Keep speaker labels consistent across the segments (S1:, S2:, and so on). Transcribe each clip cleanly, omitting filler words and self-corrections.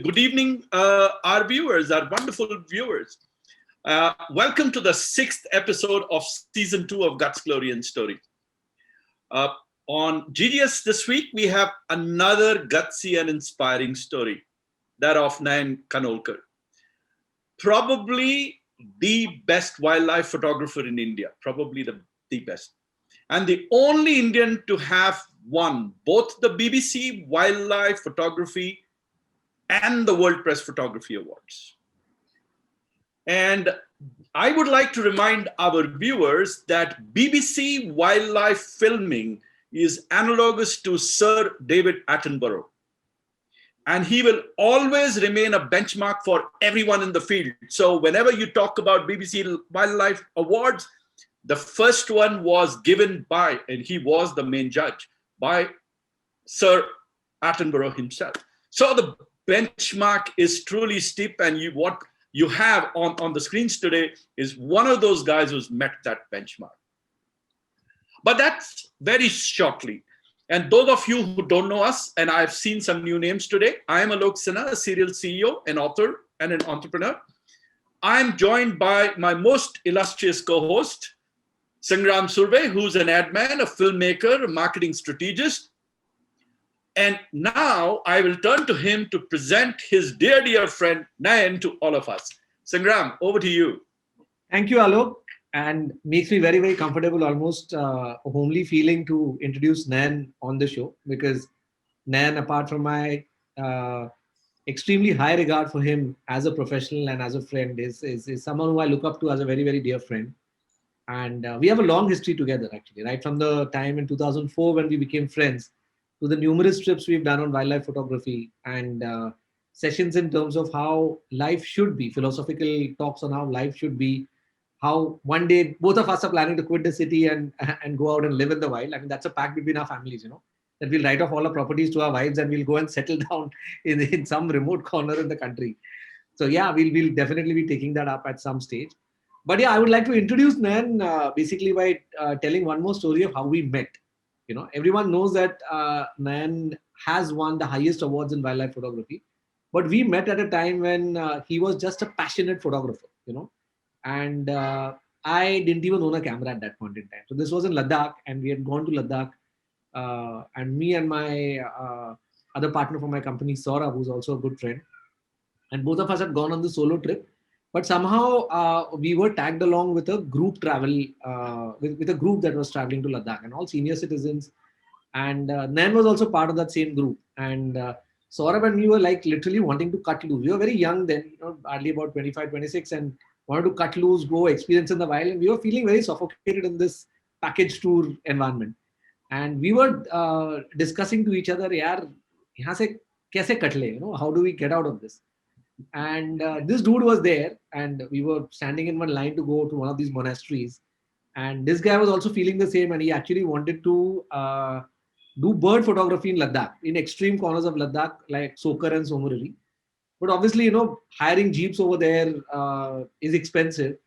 S1: Good evening, our viewers, our wonderful viewers. Welcome to the sixth episode of season 2 of Guts, Glory, and Story. Uh, on GDS this week, we have another gutsy and inspiring story, that of Nayan Khanolkar. Probably the best wildlife photographer in India, probably the best. And the only Indian to have won both the BBC Wildlife Photography and the World Press Photography Awards. And I would like to remind our viewers that BBC wildlife filming is analogous to Sir David Attenborough. And he will always remain a benchmark for everyone in the field. So whenever you talk about BBC Wildlife Awards, the first one was given by, and he was the main judge, by Sir Attenborough himself. So the benchmark is truly steep, and what you have on the screens today is one of those guys who's met that benchmark. But that's very shortly. And those of you who don't know us, and I've seen some new names today, I am Alok Sinha, a serial CEO, an author, and an entrepreneur. I'm joined by my most illustrious co-host, Sangram Surve, who's an ad man, a filmmaker, a marketing strategist. And now I will turn to him to present his dear friend Nayan to all of us. Sangram, over to you.
S2: Thank you, Alok. And makes me very, very comfortable, almost a homely feeling to introduce Nayan on the show, because Nayan, apart from my extremely high regard for him as a professional and as a friend, is someone who I look up to as a very, very dear friend. And we have a long history together, actually, right from the time in 2004 when we became friends, to the numerous trips we've done on wildlife photography and sessions in terms of how life should be, philosophical talks on how life should be, how one day both of us are planning to quit the city and go out and live in the wild. I mean, that's a pact between our families, that we'll write off all our properties to our wives and we'll go and settle down in some remote corner in the country. So yeah, we'll definitely be taking that up at some stage. But yeah, I would like to introduce Nayan basically by telling one more story of how we met. Everyone knows that Nayan has won the highest awards in wildlife photography, but we met at a time when he was just a passionate photographer, and I didn't even own a camera at that point in time. So this was in Ladakh, and we had gone to Ladakh, and me and my other partner from my company, Saurabh, who's also a good friend, and both of us had gone on the solo trip. But somehow we were tagged along with a group travel, with a group that was traveling to Ladakh, and all senior citizens. And Nayan was also part of that same group. And Saurabh and me were like literally wanting to cut loose. We were very young then, hardly about 25, 26, and wanted to cut loose, go experience in the wild. And we were feeling very suffocated in this package tour environment. And we were discussing to each other, yaar, yahan se kaise cut le? How do we get out of this? And this dude was there, and we were standing in one line to go to one of these monasteries. And this guy was also feeling the same, and he actually wanted to do bird photography in Ladakh, in extreme corners of Ladakh, like Sokar and Somorari. But obviously, hiring jeeps over there is expensive.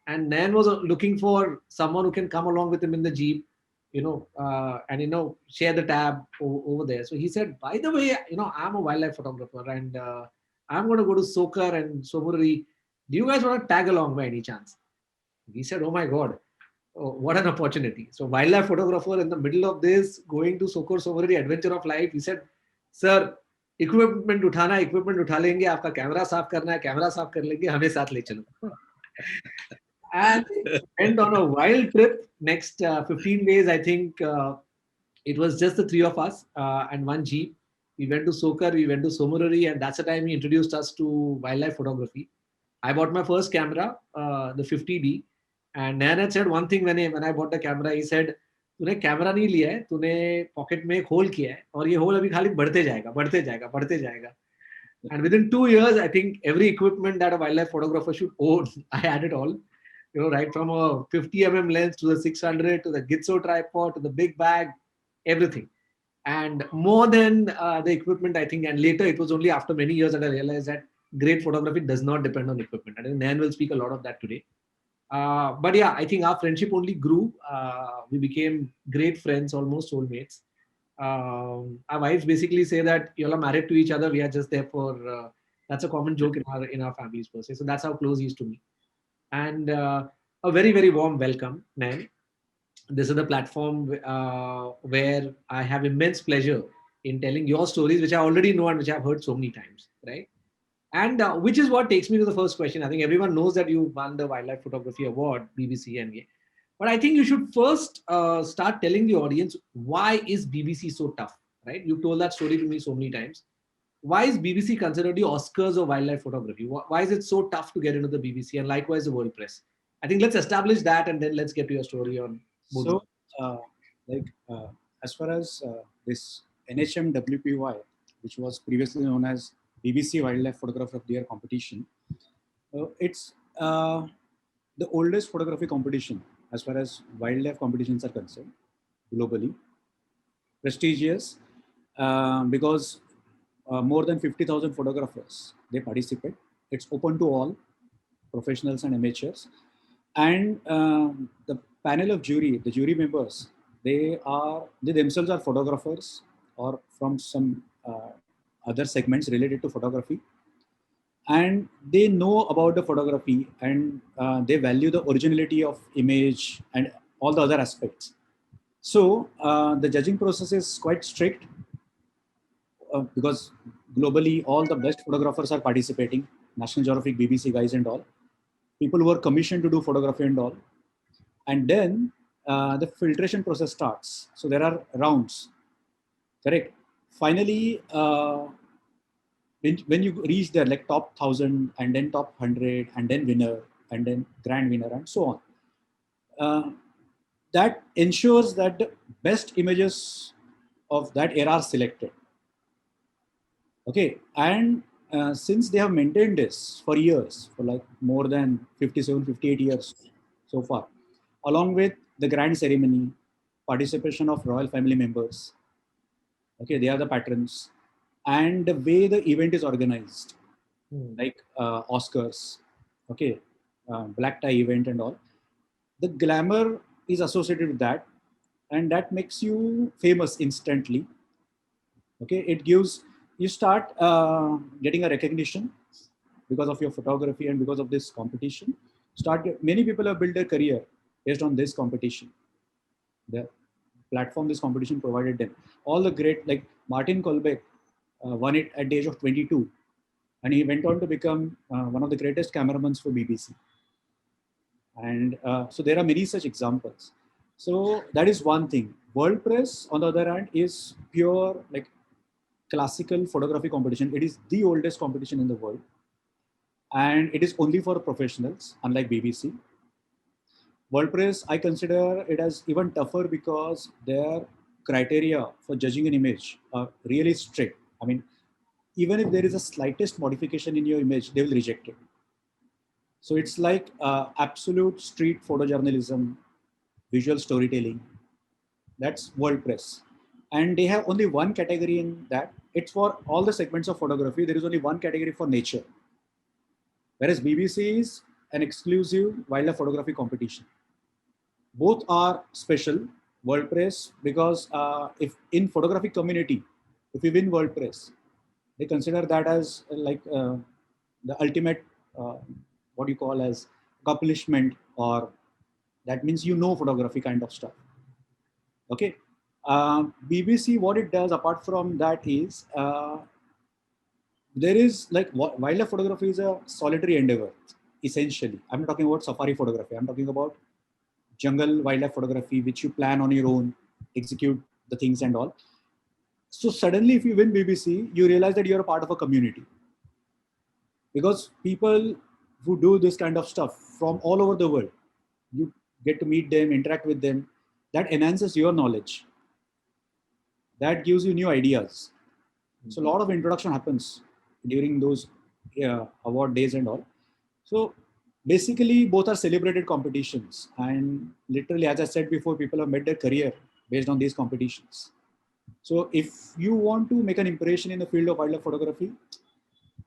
S2: And Nayan was looking for someone who can come along with him in the jeep, and share the tab over there. So he said, by the way, I'm a wildlife photographer, and I'm going to go to Sokar and Somorari. Do you guys want to tag along by any chance? We said, oh my God, what an opportunity. So wildlife photographer in the middle of this, going to Sokar Somorari, adventure of life. He said, sir, equipment उठा लेंगे, आपका camera साफ करना है, camera साफ कर लेंगे, हमें साथ ले चलो. And went on a wild trip. Next 15 days, I think it was just the three of us and one jeep. We went to Sokar, we went to Somorari, and that's the time he introduced us to wildlife photography. I bought my first camera, the 50D, and Nayan had said one thing when I bought the camera. He said, तूने camera नहीं लिया है, तूने pocket में एक whole किया है, और ये होल अभी खाली बढ़ते जाएगा, बढ़ते जाएगा, बढ़ते जाएगा. And within 2 years, I think every equipment that a wildlife photographer should own, I had it all. Right from a 50 lens to the 600 to the Gitso tripod to the big bag, everything. And more than the equipment, I think, and later it was only after many years that I realized that great photography does not depend on equipment. I think Nayan will speak a lot of that today. But yeah, I think our friendship only grew. We became great friends, almost soulmates. Our wives basically say that you all are married to each other. We are just there for That's a common joke in our families per se. So that's how close he is to me. And a very very warm welcome, Nayan. This is the platform where I have immense pleasure in telling your stories, which I already know and which I've heard so many times, right? And which is what takes me to the first question. I think everyone knows that you won the Wildlife Photography Award, BBC and but I think you should first start telling the audience why is BBC so tough, right? You've told that story to me so many times. Why is BBC considered the Oscars of wildlife photography? Why is it so tough to get into the BBC and likewise the world press? I think let's establish that and then let's get to your story on both of
S3: So, uh, like as far as this NHMWPY, which was previously known as BBC Wildlife Photographer of the Year competition, it's the oldest photography competition as far as wildlife competitions are concerned globally. Prestigious because more than 50,000 photographers they participate. It's open to all professionals and amateurs, and the panel of jury, the jury members, they themselves are photographers or from some other segments related to photography, and they know about the photography, and they value the originality of image and all the other aspects. So the judging process is quite strict because globally all the best photographers are participating, National Geographic, BBC guys and all, people who are commissioned to do photography and all. And then the filtration process starts. So there are rounds, correct? Finally, when you reach there, like top 1,000 and then top 100 and then winner and then grand winner and so on, that ensures that the best images of that era are selected. Okay, and since they have maintained this for years, for like more than 57, 58 years so far, along with the grand ceremony, participation of royal family members, okay, they are the patrons, and the way the event is organized, like Oscars, okay, black tie event and all, the glamour is associated with that, and that makes you famous instantly. Okay, it gives you start getting a recognition because of your photography and because of this competition. Many people have built their career based on this competition, the platform this competition provided them. All the great, like Martin Kolbeck, won it at the age of 22, and he went on to become one of the greatest cameramans for BBC. And so there are many such examples. So that is one thing. World Press, on the other hand, is pure like classical photography competition. It is the oldest competition in the world, and it is only for professionals, unlike BBC. World Press, I consider it as even tougher because their criteria for judging an image are really strict. I mean, even if there is a slightest modification in your image, they will reject it. So it's like absolute street photojournalism, visual storytelling. That's World Press. And they have only one category in that. It's for all the segments of photography. There is only one category for nature. Whereas BBC is an exclusive wildlife photography competition. Both are special. World Press, because if in photographic community, if you win World Press, they consider that as like the ultimate, what you call as accomplishment, or that means you know photography kind of stuff. Okay. BBC, what it does apart from that is there is like wildlife photography is a solitary endeavor essentially. I'm not talking about safari photography. I'm talking about jungle wildlife photography, which you plan on your own, execute the things and all. So suddenly, if you win BBC, you realize that you're a part of a community, because people who do this kind of stuff from all over the world, you get to meet them, interact with them. That enhances your knowledge. That gives you new ideas. So a lot of introduction happens during those award days and all. So basically, both are celebrated competitions, and literally, as I said before, people have made their career based on these competitions. So if you want to make an impression in the field of wildlife photography,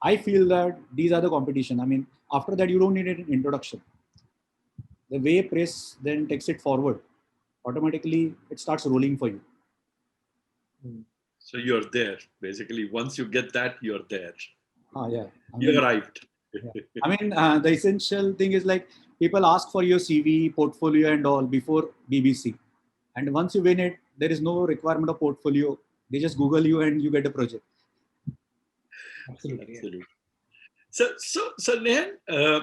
S3: I feel that these are the competition. I mean, after that, you don't need an introduction. The way press then takes it forward, automatically it starts rolling for you.
S1: So you're there. Basically, once you get that, you're there.
S3: Yeah.
S1: You arrived.
S3: Yeah. The essential thing is like people ask for your CV, portfolio, and all before BBC. And once you win it, there is no requirement of portfolio. They just Google you and you get a project.
S2: Absolutely.
S1: Absolutely. So Nehan,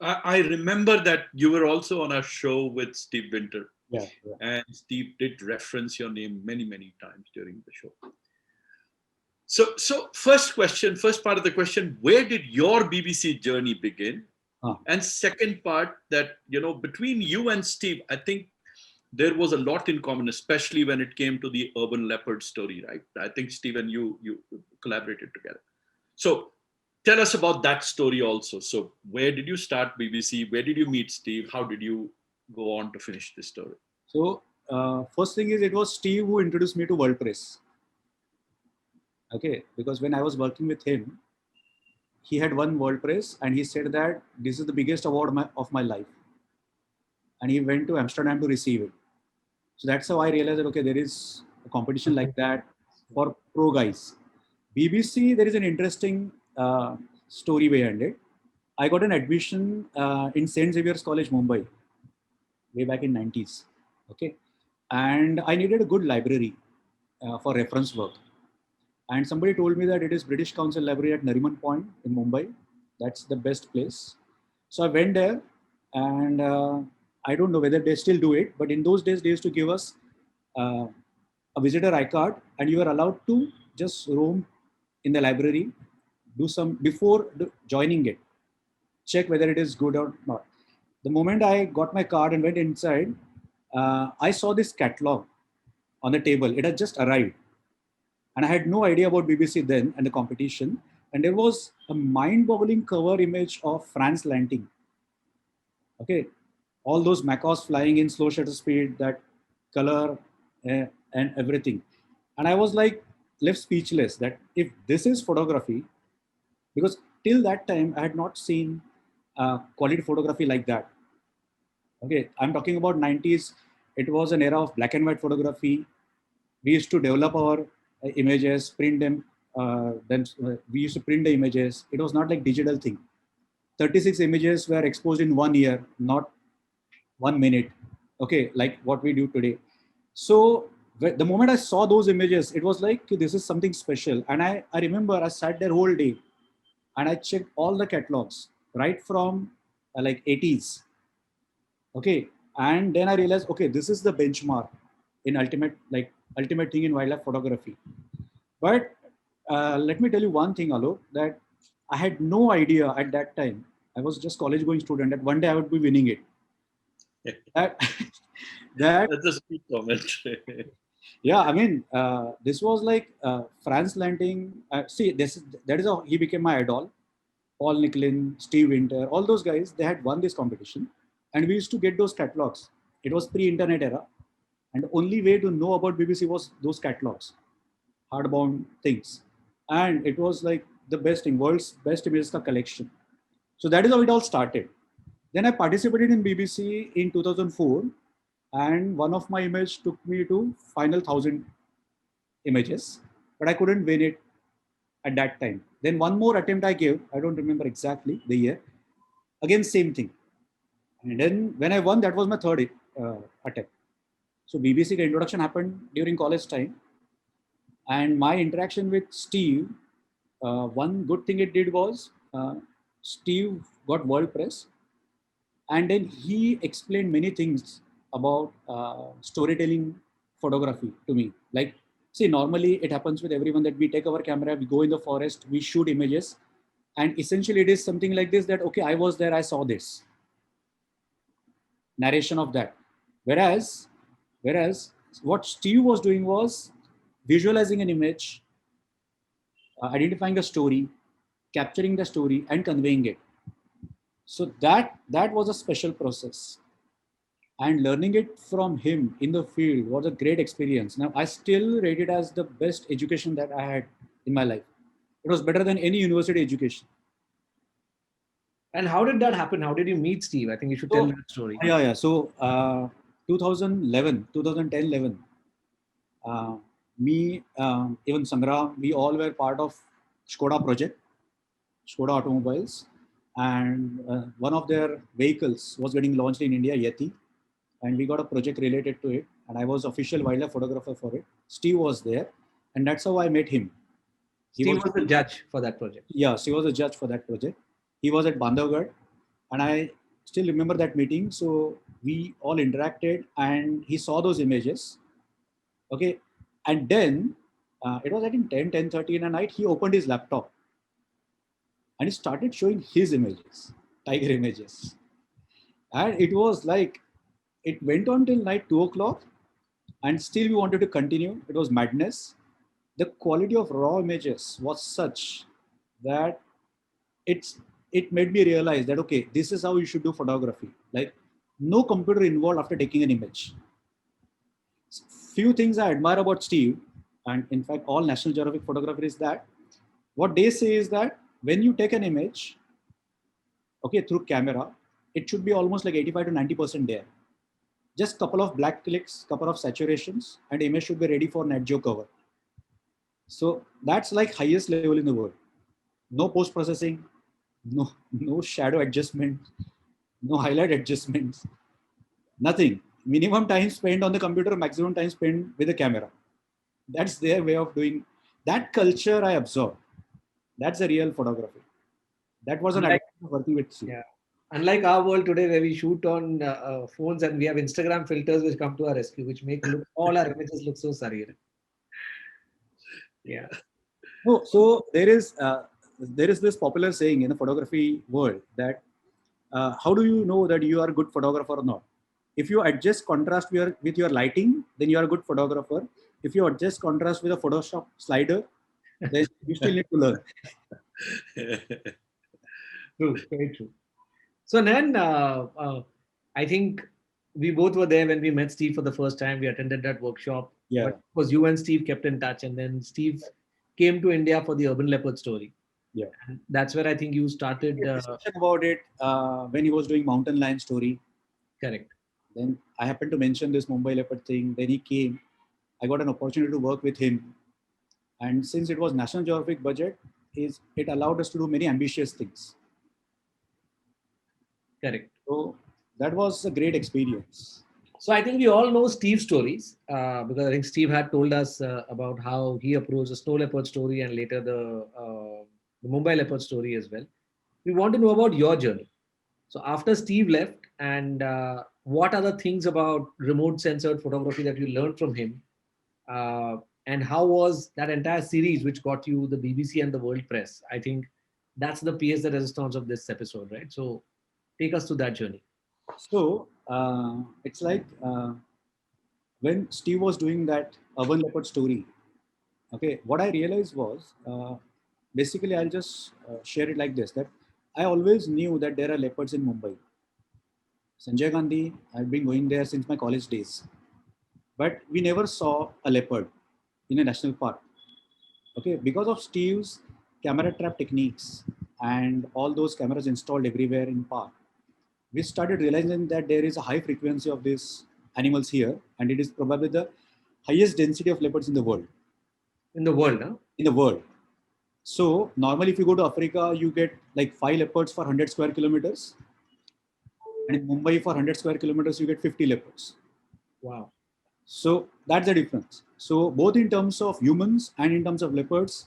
S1: I remember that you were also on a show with Steve Winter,
S3: Yeah.
S1: and Steve did reference your name many, many times during the show. So first question, first part of the question, where did your BBC journey begin?
S3: Huh.
S1: And second part, that between you and Steve, I think there was a lot in common, especially when it came to the Urban Leopards story, right? I think Steve and you collaborated together. So tell us about that story also. So where did you start BBC? Where did you meet Steve? How did you go on to finish this story?
S3: So first thing is it was Steve who introduced me to WordPress. Okay, because when I was working with him, he had won WordPress and he said that this is the biggest award of my life. And he went to Amsterdam to receive it. So that's how I realized that, okay, there is a competition like that for pro guys. BBC, there is an interesting story behind it. I got an admission in St. Xavier's College, Mumbai, way back in 90s. Okay. And I needed a good library for reference work. And somebody told me that it is British Council Library at Nariman Point in Mumbai. That's the best place. So I went there, and I don't know whether they still do it, but in those days they used to give us uh, a visitor iCard, and you were allowed to just roam in the library, do some before joining it, check whether it is good or not. The moment I got my card and went inside, I saw this catalog on the table. It had just arrived, and I had no idea about BBC then and the competition. And there was a mind-boggling cover image of France landing. Okay, all those macaws flying in slow shutter speed, that color and everything. And I was like left speechless that if this is photography, because till that time I had not seen quality photography like that. Okay, I'm talking about 90s. It was an era of black and white photography. We used to develop our images, print them. Then we used to print the images. It was not like digital thing. 36 images were exposed in 1 year, not 1 minute. Okay, like what we do today. So the moment I saw those images, it was like this is something special. And I remember I sat there whole day and I checked all the catalogs right from like 80s. Okay, and then I realized, okay, this is the benchmark in ultimate thing in wildlife photography. But let me tell you one thing, Alok, that I had no idea at that time. I was just college going student that one day I would be winning it. That that
S1: That's a sweet comment.
S3: yeah, this was like France landing. See, that is how he became my idol. Paul Nicklin, Steve Winter, all those guys, they had won this competition, and we used to get those catalogs. It was pre-internet era, and the only way to know about BBC was those catalogs, hardbound things, and it was like the best thing, world's best images collection. So that is how it all started. Then I participated in BBC in 2004, and one of my image took me to final 1,000 images, but I couldn't win it at that time. Then one more attempt I gave, I don't remember exactly the year, again same thing. And then when I won, that was my third attempt. So BBC introduction happened during college time, and my interaction with Steve, one good thing it did was Steve got world press, and then he explained many things about storytelling photography to me. Like, see, normally it happens with everyone that we take our camera, we go in the forest, we shoot images, and essentially it is something like this: that okay, I was there, I saw this narration of that. Whereas whereas what Steve was doing was visualizing an image, identifying a story, capturing the story, and conveying it. So that was a special process, and learning it from him in the field was a great experience. Now I still rate it as the best education that I had in my life. It was better than any university education.
S2: And how did that happen? How did you meet Steve? I think you should tell
S3: So
S2: that story.
S3: yeah. So 2011, 2010, 11, me, even Sangram, we all were part of Skoda project. Skoda Automobiles, and one of their vehicles was getting launched in India, Yeti, and we got a project related to it, and I was official wildlife photographer for it. Steve was there, and that's how I met him. He
S2: Steve
S3: was
S2: was the judge for that project.
S3: Yes, he was a judge for that project. He was at Bandhavgarh, and I still remember that meeting. So we all interacted, and he saw those images. Okay, and then it was I think 10:30 in the night. He opened his laptop and he started showing his images, tiger images, and it was like it went on till night 2 o'clock, and still we wanted to continue. It was madness. The quality of raw images was such that it's it made me realize that okay, this is how you should do photography. Like no computer involved after taking an image. Few things I admire about Steve, and in fact all National Geographic photographers, is that what they say is that when you take an image, okay, through camera, it should be almost like 85 to 90% there. Just couple of black clicks, couple of saturations, and image should be ready for Net Geo cover. So that's like highest level in the world. No post processing, no shadow adjustment, no highlight adjustments, nothing. Minimum time spent on the computer, maximum time spent with the camera. That's their way of doing. That culture I absorbed. That's a real photography. That was an
S2: Unlike,
S3: advantage of working with Steve.
S2: yeah. Unlike our world today, where we shoot on phones and we have Instagram filters which come to our rescue, which make all our images look so surreal. Yeah.
S3: No, so there is this popular saying in the photography world that how do you know that you are a good photographer or not? If you adjust contrast with your lighting, then you are a good photographer. If you adjust contrast with a Photoshop slider, then you still need to learn.
S2: True, very true. So then, I think we both were there when we met Steve for the first time. We attended that workshop.
S3: Yeah.
S2: But of course, you and Steve kept in touch, and then Steve came to India for the Urban Leopard story.
S3: Yeah.
S2: And that's where I think you started.
S3: We had discussion about it when he was doing Mountain Lion story.
S2: Correct.
S3: Then I happened to mention this Mumbai Leopard thing. Then he came. I got an opportunity to work with him. And since it was National Geographic budget, it allowed us to do many ambitious things.
S2: Correct.
S3: So that was a great experience.
S2: So I think we all know Steve's stories because I think Steve had told us about how he approached the snow leopard story and later the Mumbai leopard story as well. We want to know about your journey. So after Steve left, and what are the things about remote censored photography that you learned from him, and how was that entire series which got you the BBC and the world press? I think that's the pièce de résistance of this episode, right? So take us to that journey.
S3: So it's like when Steve was doing that Urban Leopard story, okay, what I realized was basically I'll just share it like this, that I always knew that there are leopards in Mumbai. Sanjay Gandhi, I've been going there since my college days, but we never saw a leopard in a national park. Okay, because of Steve's camera trap techniques and all those cameras installed everywhere in park, we started realizing that there is a high frequency of these animals here, and it is probably the highest density of leopards in the world.
S2: In the world, huh?
S3: In the world. So normally, if you go to Africa, you get like 5 leopards for 100 square kilometers, and in Mumbai for 100 square kilometers, you get 50 leopards.
S2: Wow.
S3: So that's the difference. So both in terms of humans and in terms of leopards,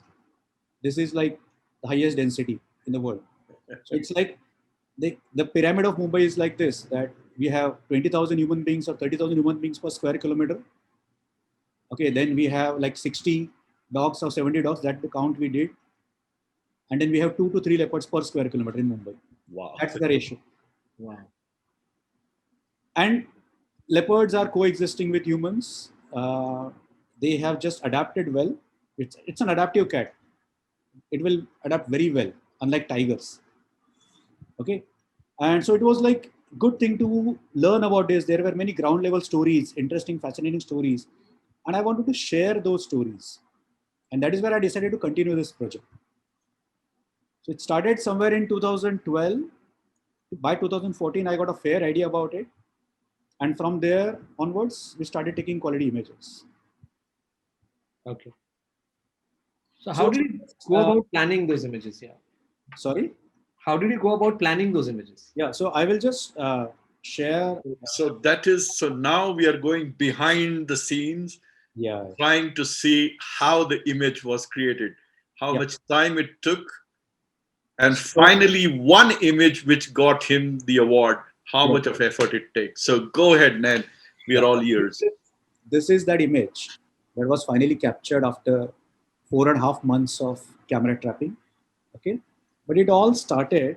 S3: this is like the highest density in the world. So it's like the pyramid of Mumbai is like this, that we have 20,000 human beings or 30,000 human beings per square kilometer. Okay, then we have like 60 dogs or 70 dogs, that's the count we did. And then we have 2 to 3 leopards per square kilometer in Mumbai.
S1: Wow.
S3: That's the ratio.
S2: Wow.
S3: And leopards are coexisting with humans. They have just adapted well. It's an adaptive cat. It will adapt very well, unlike tigers. Okay, and so it was like good thing to learn about this. There were many ground level stories, interesting, fascinating stories, and I wanted to share those stories, and that is where I decided to continue this project. So it started somewhere in 2012. By 2014, I got a fair idea about it, and from there onwards, we started taking quality images.
S2: Okay. So how did you go about planning those images? Yeah.
S3: Sorry.
S2: How did you go about planning those images?
S3: Yeah. So I will just share.
S1: So now we are going behind the scenes,
S3: Yeah.
S1: trying to see how the image was created, how
S3: Yeah.
S1: much time it took, and
S3: So
S1: finally one image which got him the award, how
S3: yeah.
S1: much of effort it takes. So go ahead, Nan. We
S3: Yeah.
S1: are all ears.
S3: This is that image that was finally captured after 4.5 months of camera trapping. Okay, but it all started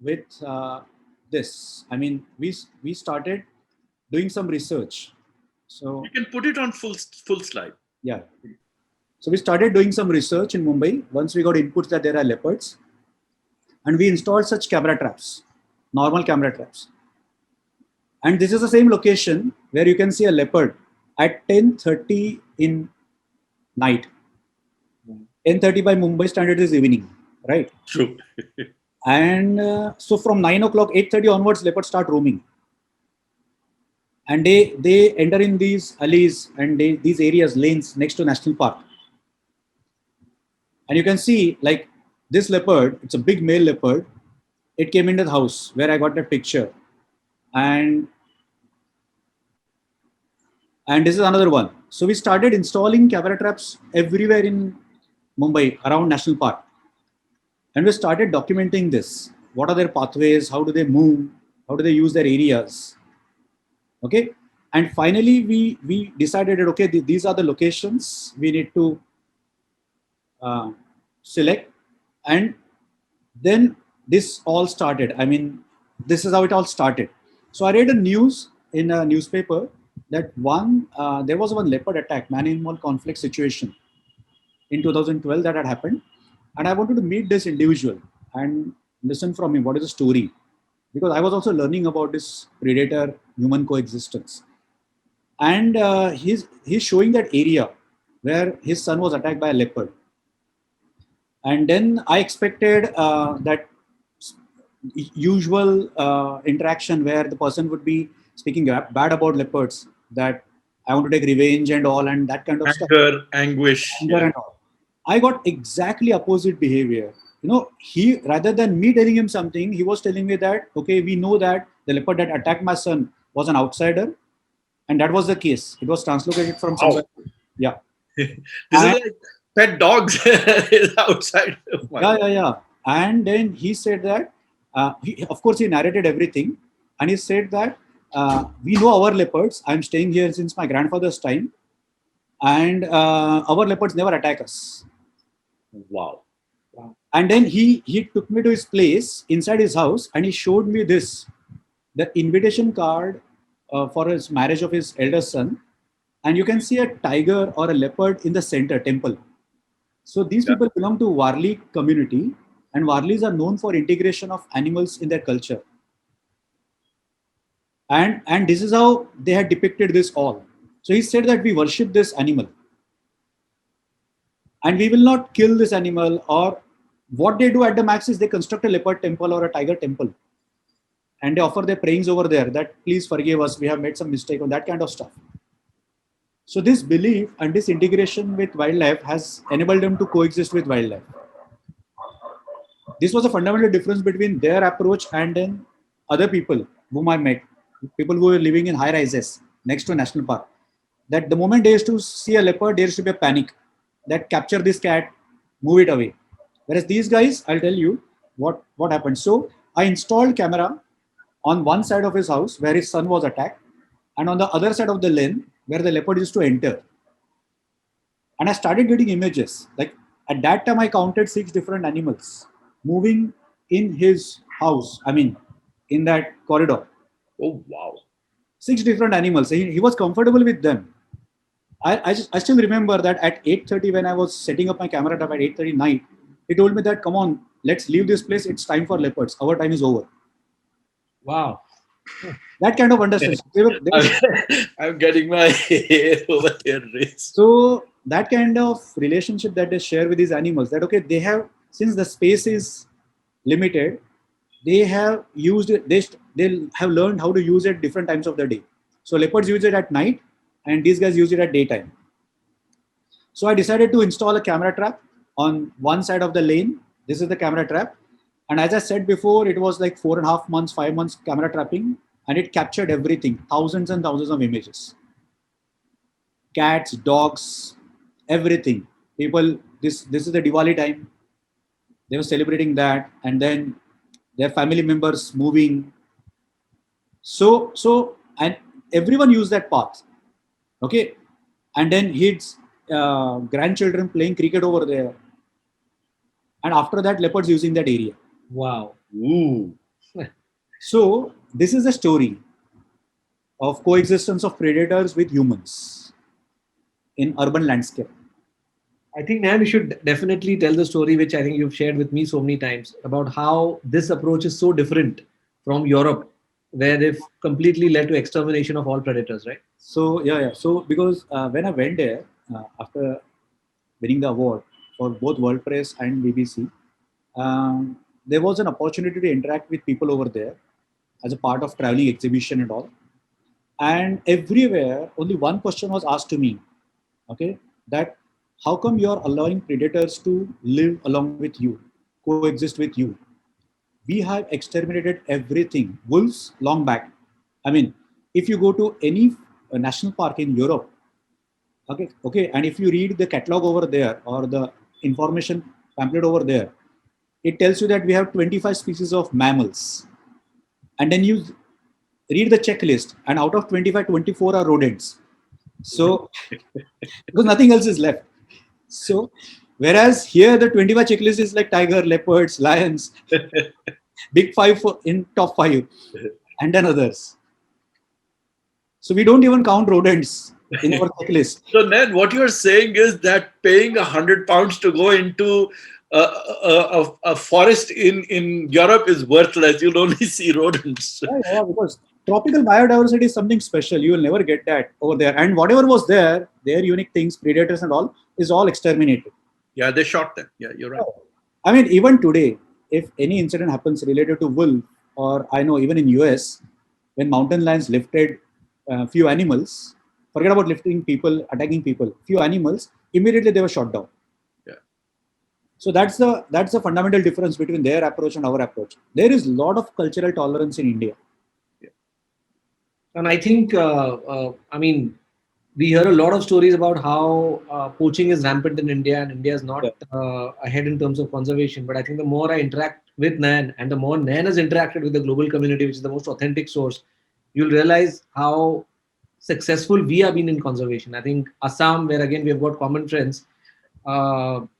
S3: with this. I mean, we started doing some research. So
S1: You can put it on full slide.
S3: yeah, so we started doing some research in Mumbai. Once we got inputs that there are leopards, and we installed such camera traps, normal camera traps. And this is the same location where you can see a leopard at 10:30 in night. 10:30 by Mumbai standard is evening, right?
S1: True.
S3: And so from 9 o'clock, 8:30 onwards, leopards start roaming, and they enter in these alleys and these areas, lanes next to national park. And you can see like this leopard, it's a big male leopard. It came into the house where I got that picture, and this is another one. So we started installing camera traps everywhere in Mumbai around national park, and we started documenting this. What are their pathways? How do they move? How do they use their areas? Okay, and finally we decided that okay, these are the locations we need to uh, select, and then this all started. I mean, this is how it all started. So I read a news in a newspaper that there was one leopard attack, man-animal conflict situation in 2012 that had happened, and I wanted to meet this individual and listen from him what is the story, because I was also learning about this predator-human coexistence, and he's showing that area where his son was attacked by a leopard. And then I expected that usual interaction where the person would be speaking bad about leopards, that I want to take revenge and all, and that kind of stuff,
S1: Anger, anguish.
S3: anger
S1: Yeah.
S3: and all. I got exactly opposite behavior. You know, he, rather than me telling him something, he was telling me that okay, we know that the leopard that attacked my son was an outsider, and that was the case. It was translocated from somewhere.
S1: Wow.
S3: Yeah.
S1: This is like pet dogs outside of my.
S3: Yeah. And then he said that, of course, he narrated everything. And he said that we know our leopards. I'm staying here since my grandfather's time. And our leopards never attack us.
S1: Wow.
S3: And then he took me to his place inside his house and he showed me this, the invitation card for his marriage of his eldest son. And you can see a tiger or a leopard in the center temple. So these
S1: Yeah.
S3: people belong to Warli community, and Warlis are known for integration of animals in their culture. And this is how they had depicted this all. So he said that we worship this animal, and we will not kill this animal. Or what they do at the max is they construct a leopard temple or a tiger temple, and they offer their prayings over there. That please forgive us, we have made some mistake on that kind of stuff. So this belief and this integration with wildlife has enabled them to coexist with wildlife. This was a fundamental difference between their approach and then other people whom I met, people who were living in high rises next to a national park. That the moment they used to see a leopard, there used to be a panic that capture this cat, move it away. Whereas these guys, I'll tell you what happened. So I installed camera on one side of his house where his son was attacked, and on the other side of the lane where the leopard used to enter. And I started getting images. Like at that time, I counted 6 different animals moving in his house. I mean, in that corridor,
S1: Oh, wow.
S3: 6 different animals. He was comfortable with them. I still remember that at 8:30 when I was setting up my camera trap at 8:30 night, he told me that come on, let's leave this place. It's time for leopards. Our time is over.
S2: Wow.
S3: That kind of understanding.
S1: I'm getting my hair over here raised.
S3: So that kind of relationship that they share with these animals, that okay, they have, since the space is limited, they have used it. They have learned how to use it different times of the day. So leopards use it at night, and these guys use it at daytime. So I decided to install a camera trap on one side of the lane. This is the camera trap, And as I said before, it was like 4.5 months, 5 months camera trapping, and it captured everything, thousands and thousands of images. Cats, dogs, everything. People, this is the Diwali time. They were celebrating that, and then their family members moving. So and everyone used that path. Okay, and then his grandchildren playing cricket over there, and after that, leopards using that area.
S2: Wow.
S1: Ooh.
S3: So this is a story of coexistence of predators with humans in urban landscape.
S2: I think, Nan, you should definitely tell the story, which I think you've shared with me so many times, about how this approach is so different from Europe, where they've completely led to extermination of all predators, right?
S3: So yeah. So because when I went there after winning the award for both World Press and BBC, there was an opportunity to interact with people over there as a part of traveling exhibition and all. And everywhere, only one question was asked to me. Okay, that how come you are allowing predators to live along with you, coexist with you? We have exterminated everything. Wolves long back. I mean, if you go to any national park in Europe, okay, and if you read the catalog over there or the information pamphlet over there, it tells you that we have 25 species of mammals, and then you read the checklist, and out of 25, 24 are rodents. So because nothing else is left. So whereas here the 25 checklist is like tiger, leopards, lions, big five in top five, and then others. So we don't even count rodents in our checklist.
S1: So, Ned, what you're saying is that paying £100 to go into a forest in Europe is worthless. You'll only see rodents.
S3: Yeah, because tropical biodiversity is something special. You will never get that over there. And whatever was there, their unique things, predators and all, is all exterminated.
S1: Yeah, they shot them. Yeah, you're right.
S3: I mean, even today, if any incident happens related to wolf, or I know even in US, when mountain lions lifted few animals, forget about lifting people, attacking people, few animals, immediately they were shot down.
S1: Yeah.
S3: So that's the fundamental difference between their approach and our approach. There is a lot of cultural tolerance in India.
S2: And I think, I mean, we hear a lot of stories about how poaching is rampant in India, and India is not ahead in terms of conservation. But I think the more I interact with Nayan, and the more Nayan has interacted with the global community, which is the most authentic source, you'll realize how successful we have been in conservation. I think Assam, where again we have got common friends,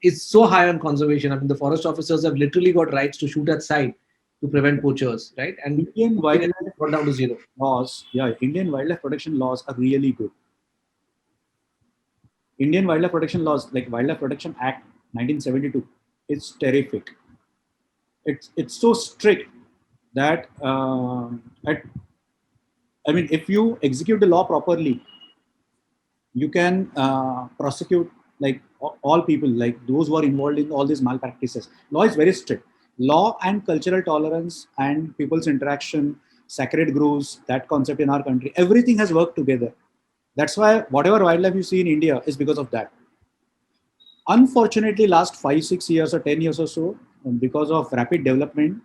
S2: is so high on conservation. I mean, the forest officers have literally got rights to shoot at sight to prevent poachers, right? And
S3: Indian wildlife
S2: got down to zero.
S3: laws, yeah, Indian wildlife protection laws are really good. Indian wildlife protection laws, like Wildlife Protection Act 1972, it's terrific. It's so strict that I mean, if you execute the law properly, you can prosecute like all people, like those who are involved in all these malpractices. Law is very strict. Law and cultural tolerance and people's interaction, sacred groves, that concept in our country, everything has worked together. That's why whatever wildlife you see in India is because of that. Unfortunately, last 5, 6 years or 10 years or so, because of rapid development,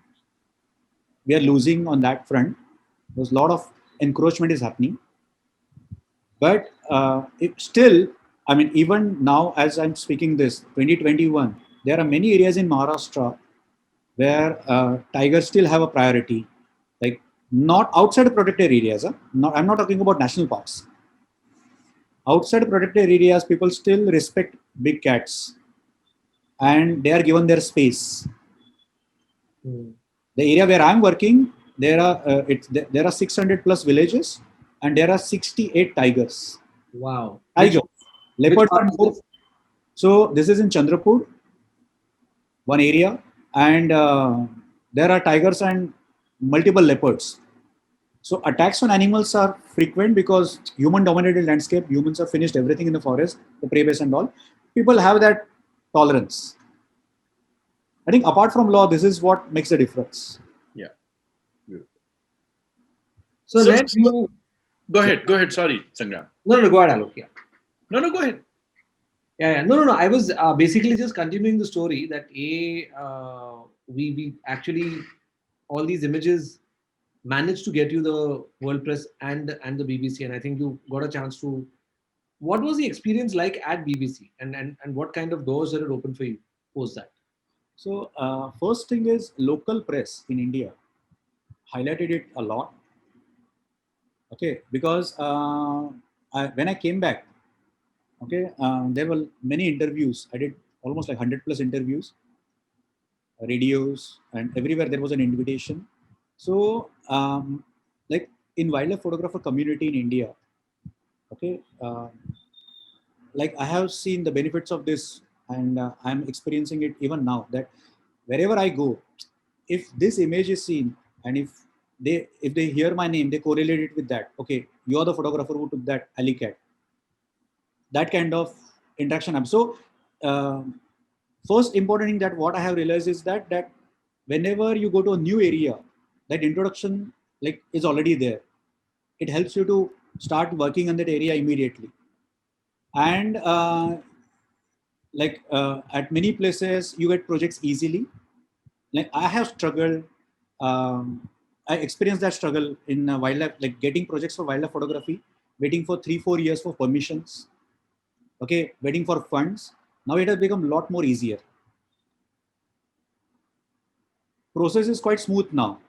S3: we are losing on that front. There's a lot of encroachment is happening. But still, I mean, even now as I'm speaking this, 2021, there are many areas in Maharashtra where tigers still have a priority. Like not outside protected areas. I'm not talking about national parks. Outside protected areas, people still respect big cats and they are given their space. The area where I'm working, there are 600 plus villages and there are 68 tigers.
S2: Wow.
S3: Tigers. Leopards are more. So this is in Chandrapur, one area, and there are tigers and multiple leopards. So attacks on animals are frequent because human-dominated landscape, humans have finished everything in the forest, the prey base and all. People have that tolerance. I think apart from law, this is what makes the difference.
S1: Yeah. Beautiful.
S2: So then you
S1: go ahead. Sorry, Sangram.
S2: no, go ahead, Alok. Yeah.
S1: No, go ahead.
S2: Yeah. No. I was basically just continuing the story that we actually, all these images managed to get you the world press and the BBC, and I think you got a chance to. What was the experience like at BBC, and what kind of doors did it open for you post that?
S3: So first thing is local press in India highlighted it a lot. Okay, because when I came back, okay, there were many interviews. I did almost like 100 plus interviews, radios, and everywhere there was an invitation. So, like in wildlife photographer community in India, okay, like I have seen the benefits of this, and I'm experiencing it even now. That wherever I go, if this image is seen, and if they hear my name, they correlate it with that. Okay, you are the photographer who took that alley cat. That kind of interaction. So, first important thing that what I have realized is that whenever you go to a new area, that introduction like is already there. It helps you to start working on that area immediately. And at many places, you get projects easily. Like I have struggled. I experienced that struggle in wildlife, like getting projects for wildlife photography, waiting for 3-4 years for permissions. Okay, waiting for funds. Now it has become a lot more easier. Process is quite smooth now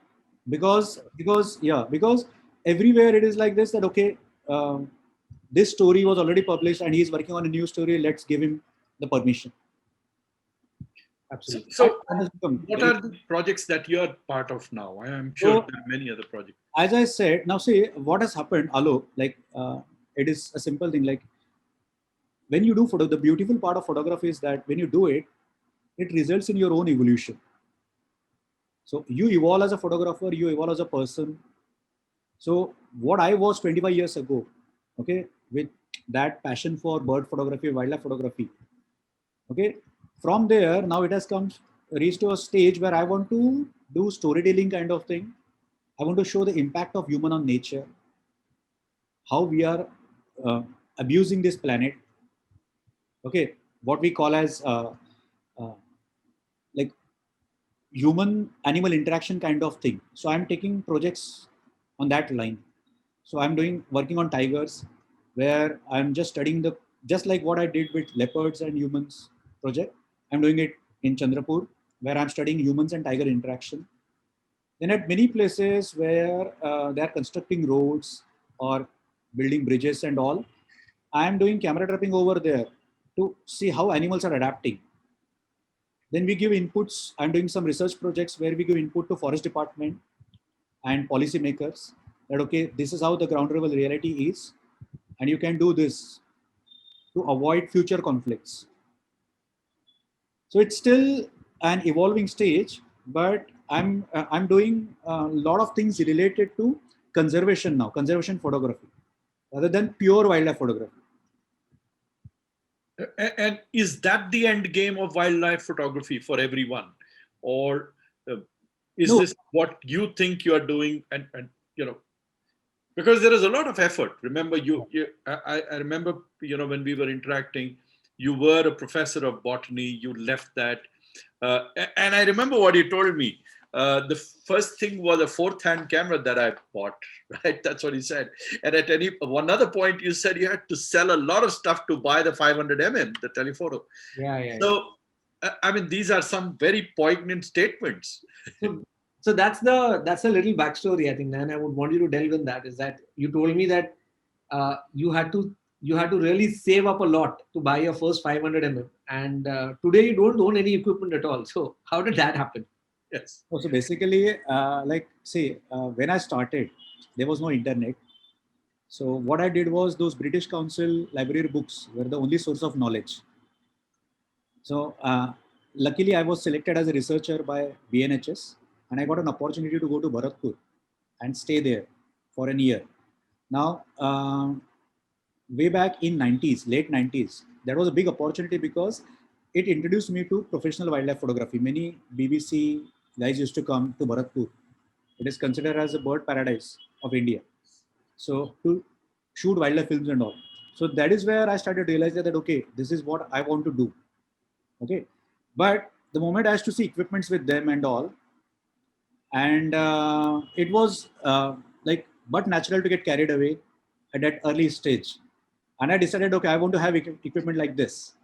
S3: because everywhere it is like this that okay, this story was already published and he's working on a new story, let's give him the permission.
S2: Absolutely.
S1: So,
S3: That has become
S1: what
S3: very,
S1: are the projects that you're part of now? I am sure
S3: so
S1: there are many other projects.
S3: as I said, now see what has happened, Alok, like it is a simple thing. Like when you do photo, the beautiful part of photography is that when you do it, it results in your own evolution. So you evolve as a photographer, you evolve as a person. So what I was 25 years ago, okay, with that passion for bird photography, wildlife photography, okay, from there now it has come reached to a stage where I want to do storytelling kind of thing. I want to show the impact of human on nature, how we are uh, abusing this planet. Okay, what we call as uh, like human animal interaction kind of thing. So I'm taking projects on that line. So I'm doing working on tigers, where I'm just studying the just like what I did with leopards and humans project. I'm doing it in Chandrapur, where I'm studying humans and tiger interaction. Then at many places where they are constructing roads or building bridges and all, I'm doing camera trapping over there to see how animals are adapting. Then we give inputs. I'm doing some research projects where we give input to forest department and policymakers that okay, this is how the ground level reality is, and you can do this to avoid future conflicts. So it's still an evolving stage, but I'm doing a lot of things related to conservation now, conservation photography, rather than pure wildlife photography.
S1: And is that the end game of wildlife photography for everyone, or uh, is
S3: No,
S1: this what you think you are doing? And you know, because there is a lot of effort. Remember, I remember, when we were interacting, you were a professor of botany. You left that, and I remember what you told me. The first thing was a fourth-hand camera that I bought. Right, that's what he said. And at one other point, you said you had to sell a lot of stuff to buy the 500 the telephoto.
S2: Yeah, yeah, yeah.
S1: So, I mean, these are some very poignant statements.
S2: So, so that's a little backstory, I think, and I would want you to delve in that. Is that you told me that you had to really save up a lot to buy your first 500 and today you don't own any equipment at all. So how did that happen?
S1: Yes.
S3: so basically, like see, when I started, there was no internet. So what I did was those British Council library books were the only source of knowledge. So luckily, I was selected as a researcher by BNHS, and I got an opportunity to go to Bharatpur and stay there for a year. Now, way back in 90s, late 90s, that was a big opportunity because it introduced me to professional wildlife photography. Many BBC guys used to come to Bharatpur. It is considered as a bird paradise of India. So to shoot wildlife films and all. So that is where I started realizing that okay, this is what I want to do. Okay, but the moment I used to see equipments with them and all, and it was like but natural to get carried away at that early stage. And I decided, okay, I want to have equipment like this.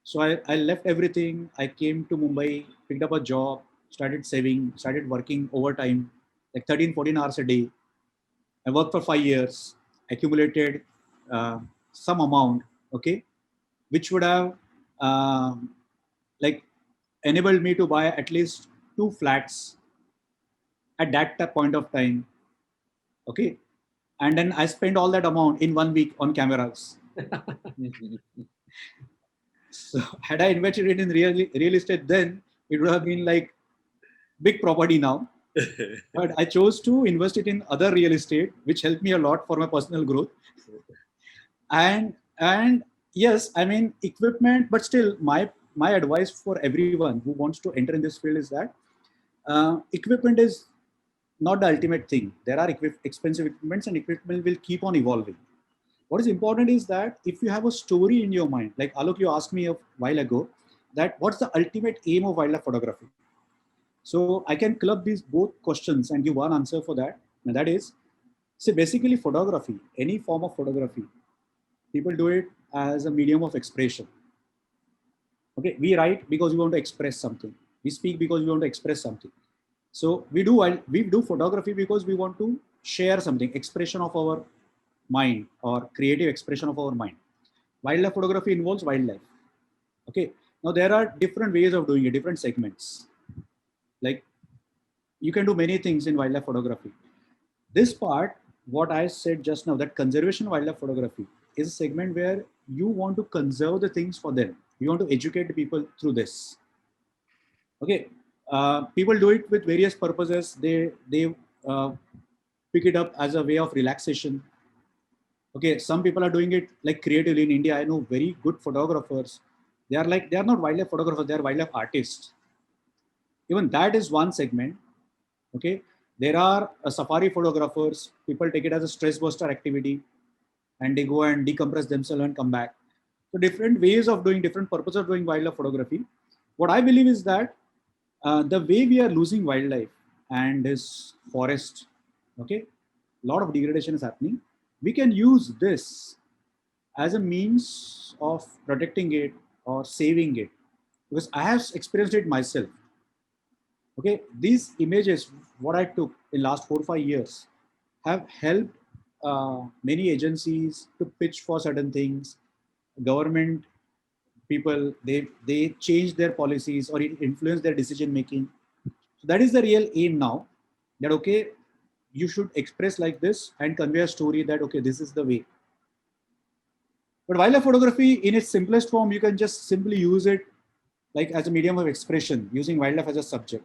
S3: So I left everything. I came to Mumbai, picked up a job, started saving, started working overtime, like 13, 14 hours a day. I worked for 5 years, accumulated uh, some amount, okay, which would have like enabled me to buy at least 2 flats at that point of time, okay. And then I spent all that amount in 1 week on cameras. So had I invested it in real estate, then it would have been like big property now. But I chose to invest it in other real estate, which helped me a lot for my personal growth. And yes, I mean equipment, but still my advice for everyone who wants to enter in this field is that equipment is not the ultimate thing. There are expensive equipments, and equipment will keep on evolving. What is important is that if you have a story in your mind, like Alok, you asked me a while ago, that what's the ultimate aim of wildlife photography? So I can club these both questions and give one answer for that. And that is, see, basically photography, any form of photography, people do it as a medium of expression. Okay, we write because we want to express something. We speak because we want to express something. So we do photography because we want to share something, expression of our mind or creative expression of our mind. Wildlife photography involves wildlife. Okay. Now there are different ways of doing it, different segments. Like you can do many things in wildlife photography. This part, what I said just now, that conservation wildlife photography is a segment where you want to conserve the things for them. You want to educate people through this. Okay. People do it with various purposes. They uh, pick it up as a way of relaxation. Okay, some people are doing it like creatively. In India, I know very good photographers. They are not wildlife photographers, they are wildlife artists. Even that is one segment. Okay, there are safari photographers. People take it as a stress buster activity, and they go and decompress themselves and come back. So different ways of doing, different purpose of doing wildlife photography. What I believe is that the way we are losing wildlife and this forest, okay, a lot of degradation is happening. We can use this as a means of protecting it or saving it, because I have experienced it myself. Okay, these images, what I took in last 4 or 5 years, have helped many agencies to pitch for certain things. Government people, they change their policies or it influence their decision making. So that is the real aim now. That okay, you should express like this and convey a story that okay, this is the way. But wildlife photography in its simplest form, you can just simply use it like as a medium of expression, using wildlife as a subject.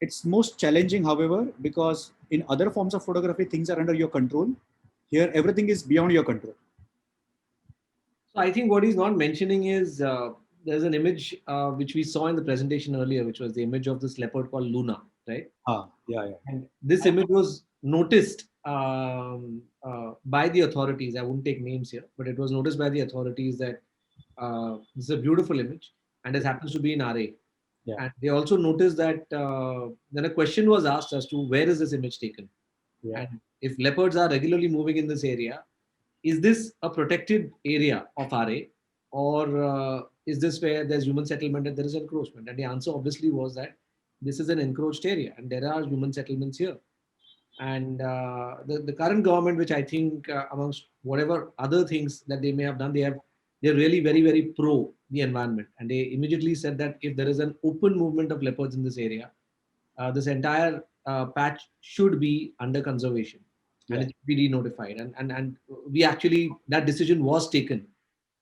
S3: It's most challenging, however, because in other forms of photography, things are under your control. Here, everything is beyond your control.
S2: So I think what he's not mentioning is there's an image which we saw in the presentation earlier, which was the image of this leopard called Luna, right?
S3: Yeah, yeah.
S2: And this image was noticed by the authorities. I won't take names here, but it was noticed by the authorities that this is a beautiful image and it happens to be in RA.
S3: Yeah.
S2: And they also noticed that then a question was asked as to where is this image taken?
S3: Yeah.
S2: And if leopards are regularly moving in this area, is this a protected area of RA, or is this where there's human settlement and there is encroachment? And the answer obviously was that this is an encroached area and there are human settlements here. And the current government, which I think amongst whatever other things that they may have done, they're really very, very pro the environment. And they immediately said that if there is an open movement of leopards in this area, this entire patch should be under conservation and it should be de-notified. And we actually, that decision was taken.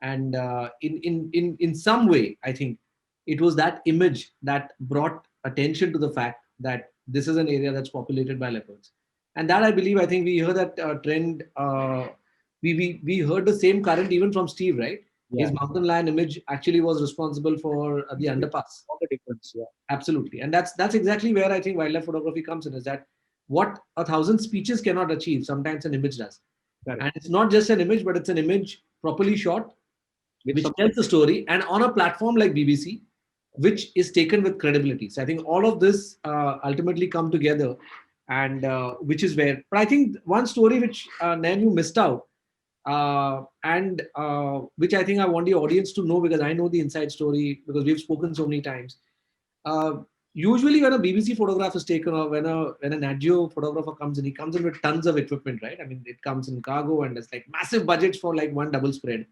S2: And in some way, I think it was that image that brought attention to the fact that this is an area that's populated by leopards. And that I believe, I think we heard that trend. We heard the same current even from Steve, right?
S3: Yeah.
S2: His mountain lion image actually was responsible for the underpass.
S3: All the difference, yeah.
S2: Absolutely, and that's exactly where I think wildlife photography comes in. Is that what 1,000 speeches cannot achieve? Sometimes an image does.
S3: Correct.
S2: And it's not just an image, but it's an image properly shot,
S3: With
S2: which
S3: some
S2: tells the story. And on a platform like BBC, which is taken with credibility. So I think all of this ultimately come together, and which is where. But I think one story which Nayan, you missed out, and which I think I want the audience to know, because I know the inside story because we've spoken so many times. Uh, Usually, when a BBC photograph is taken, or when a Nat Geo photographer comes in, he comes in with tons of equipment, right? I mean, it comes in cargo, and it's like massive budgets for like one double spread.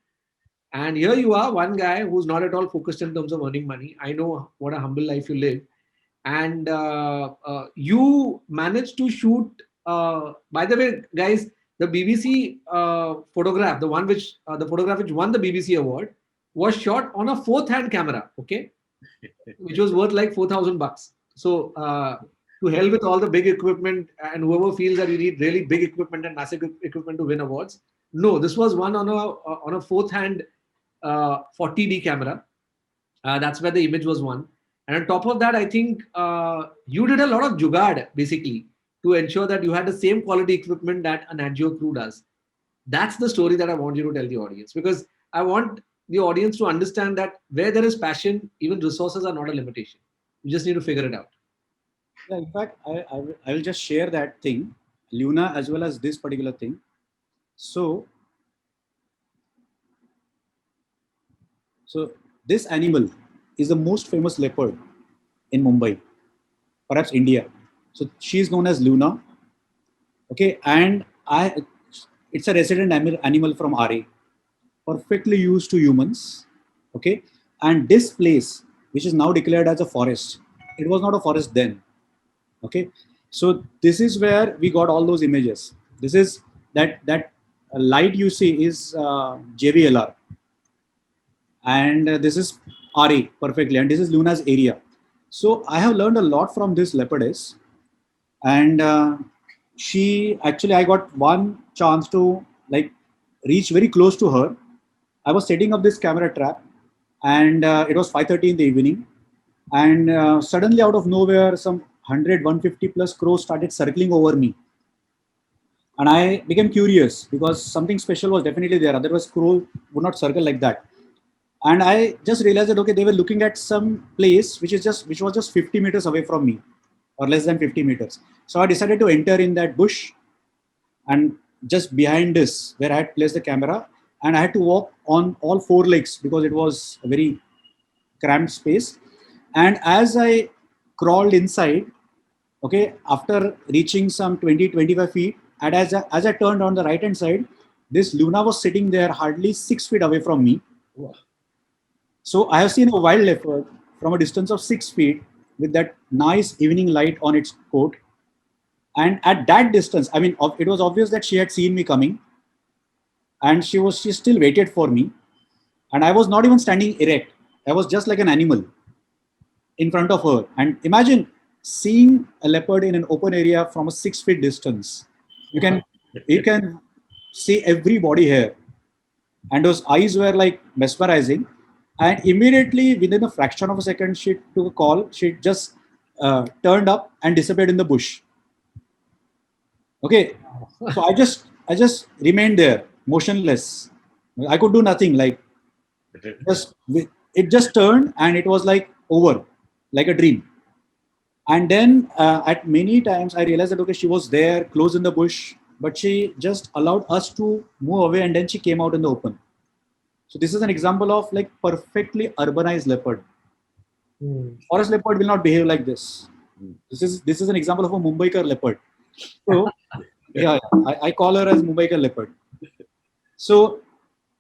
S2: And here you are, one guy who's not at all focused in terms of earning money. I know what a humble life you live, and you managed to shoot. By the way, guys, the BBC photograph, the photograph which won the BBC award, was shot on a fourth-hand camera. Okay, which was worth like $4,000. So to hell with all the big equipment, and whoever feels that you need really big equipment and massive equipment to win awards. No, this was one on a fourth-hand 40D camera. That's where the image was won. And on top of that, I think you did a lot of jugaad basically to ensure that you had the same quality equipment that an Nat Geo crew does. That's the story that I want you to tell the audience, because I want the audience to understand that where there is passion, even resources are not a limitation. You just need to figure it out.
S3: Yeah, in fact, I will just share that thing, Luna, as well as this particular thing. So this animal is the most famous leopard in Mumbai, perhaps India. So she is known as Luna. Okay, and it's a resident animal from RA, perfectly used to humans. Okay, and this place, which is now declared as a forest, it was not a forest then. Okay, so this is where we got all those images. This is that light you see is JVLR, and this is RA perfectly, and this is Luna's area. So I have learned a lot from this leopardess, and she actually, I got one chance to like reach very close to her. I was setting up this camera trap, and it was 5:30 in the evening, and suddenly out of nowhere, some 100, 150 plus crows started circling over me, and I became curious because something special was definitely there. Otherwise, crow would not circle like that. And I just realized that okay, they were looking at some place which was just 50 meters away from me, or less than 50 meters. So I decided to enter in that bush, and just behind this where I had placed the camera, and I had to walk on all four legs because it was a very cramped space. And as I crawled inside, okay, after reaching some 20, 25 feet, and as I turned on the right hand side, this Luna was sitting there hardly 6 feet away from me.
S2: Wow.
S3: So I have seen a wild leopard from a distance of 6 feet with that nice evening light on its coat. And at that distance, I mean, it was obvious that she had seen me coming, and she still waited for me. And I was not even standing erect. I was just like an animal in front of her. And imagine seeing a leopard in an open area from a 6 feet distance. You can see every body hair, and those eyes were like mesmerizing. And immediately, within a fraction of a second, she took a call. She just turned up and disappeared in the bush. Okay, so I just remained there, motionless. I could do nothing. Like just it just turned, and it was like over, like a dream. And then at many times I realized that okay, she was there, close in the bush, but she just allowed us to move away, and then she came out in the open. So this is an example of like perfectly urbanized leopard. Forest leopard will not behave like this. This is an example of a Mumbaikar leopard. So yeah, I call her as Mumbaikar leopard. So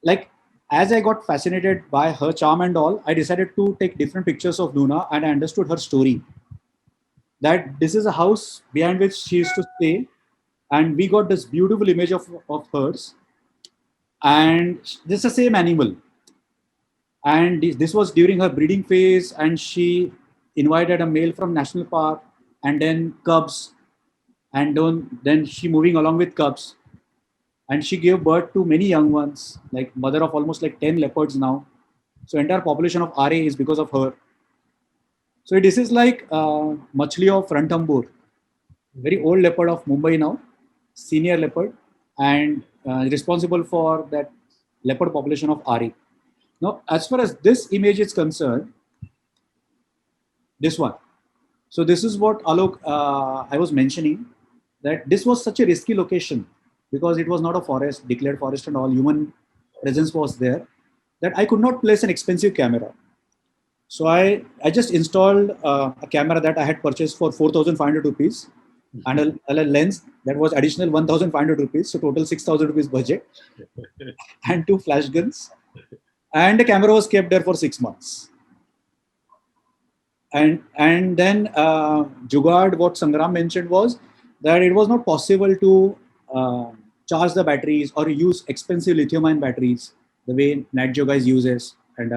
S3: like as I got fascinated by her charm and all, I decided to take different pictures of Luna, and I understood her story. That this is a house behind which she used to stay, and we got this beautiful image of hers, and this is the same animal. And this was during her breeding phase, and she invited a male from national park, and then cubs, and then she moving along with cubs, and she gave birth to many young ones, like mother of almost like 10 leopards now. So entire population of RA is because of her. So this is like Machli of Ranthambore, very old leopard of Mumbai now, senior leopard, and responsible for that leopard population of RA. Now, as far as this image is concerned, This one. So this is what Alok I was mentioning, that this was such a risky location because it was not a forest, declared forest and all, human presence was there, that I could not place an expensive camera. So I just installed a camera that I had purchased for 4,500 rupees and a lens that was additional 1,500 rupees. So total 6,000 rupees budget and two flash guns. And the camera was kept there for 6 months. And then Jugaad, what Sangram mentioned was that it was not possible to charge the batteries or use expensive lithium-ion batteries the way NatGeo guys uses, and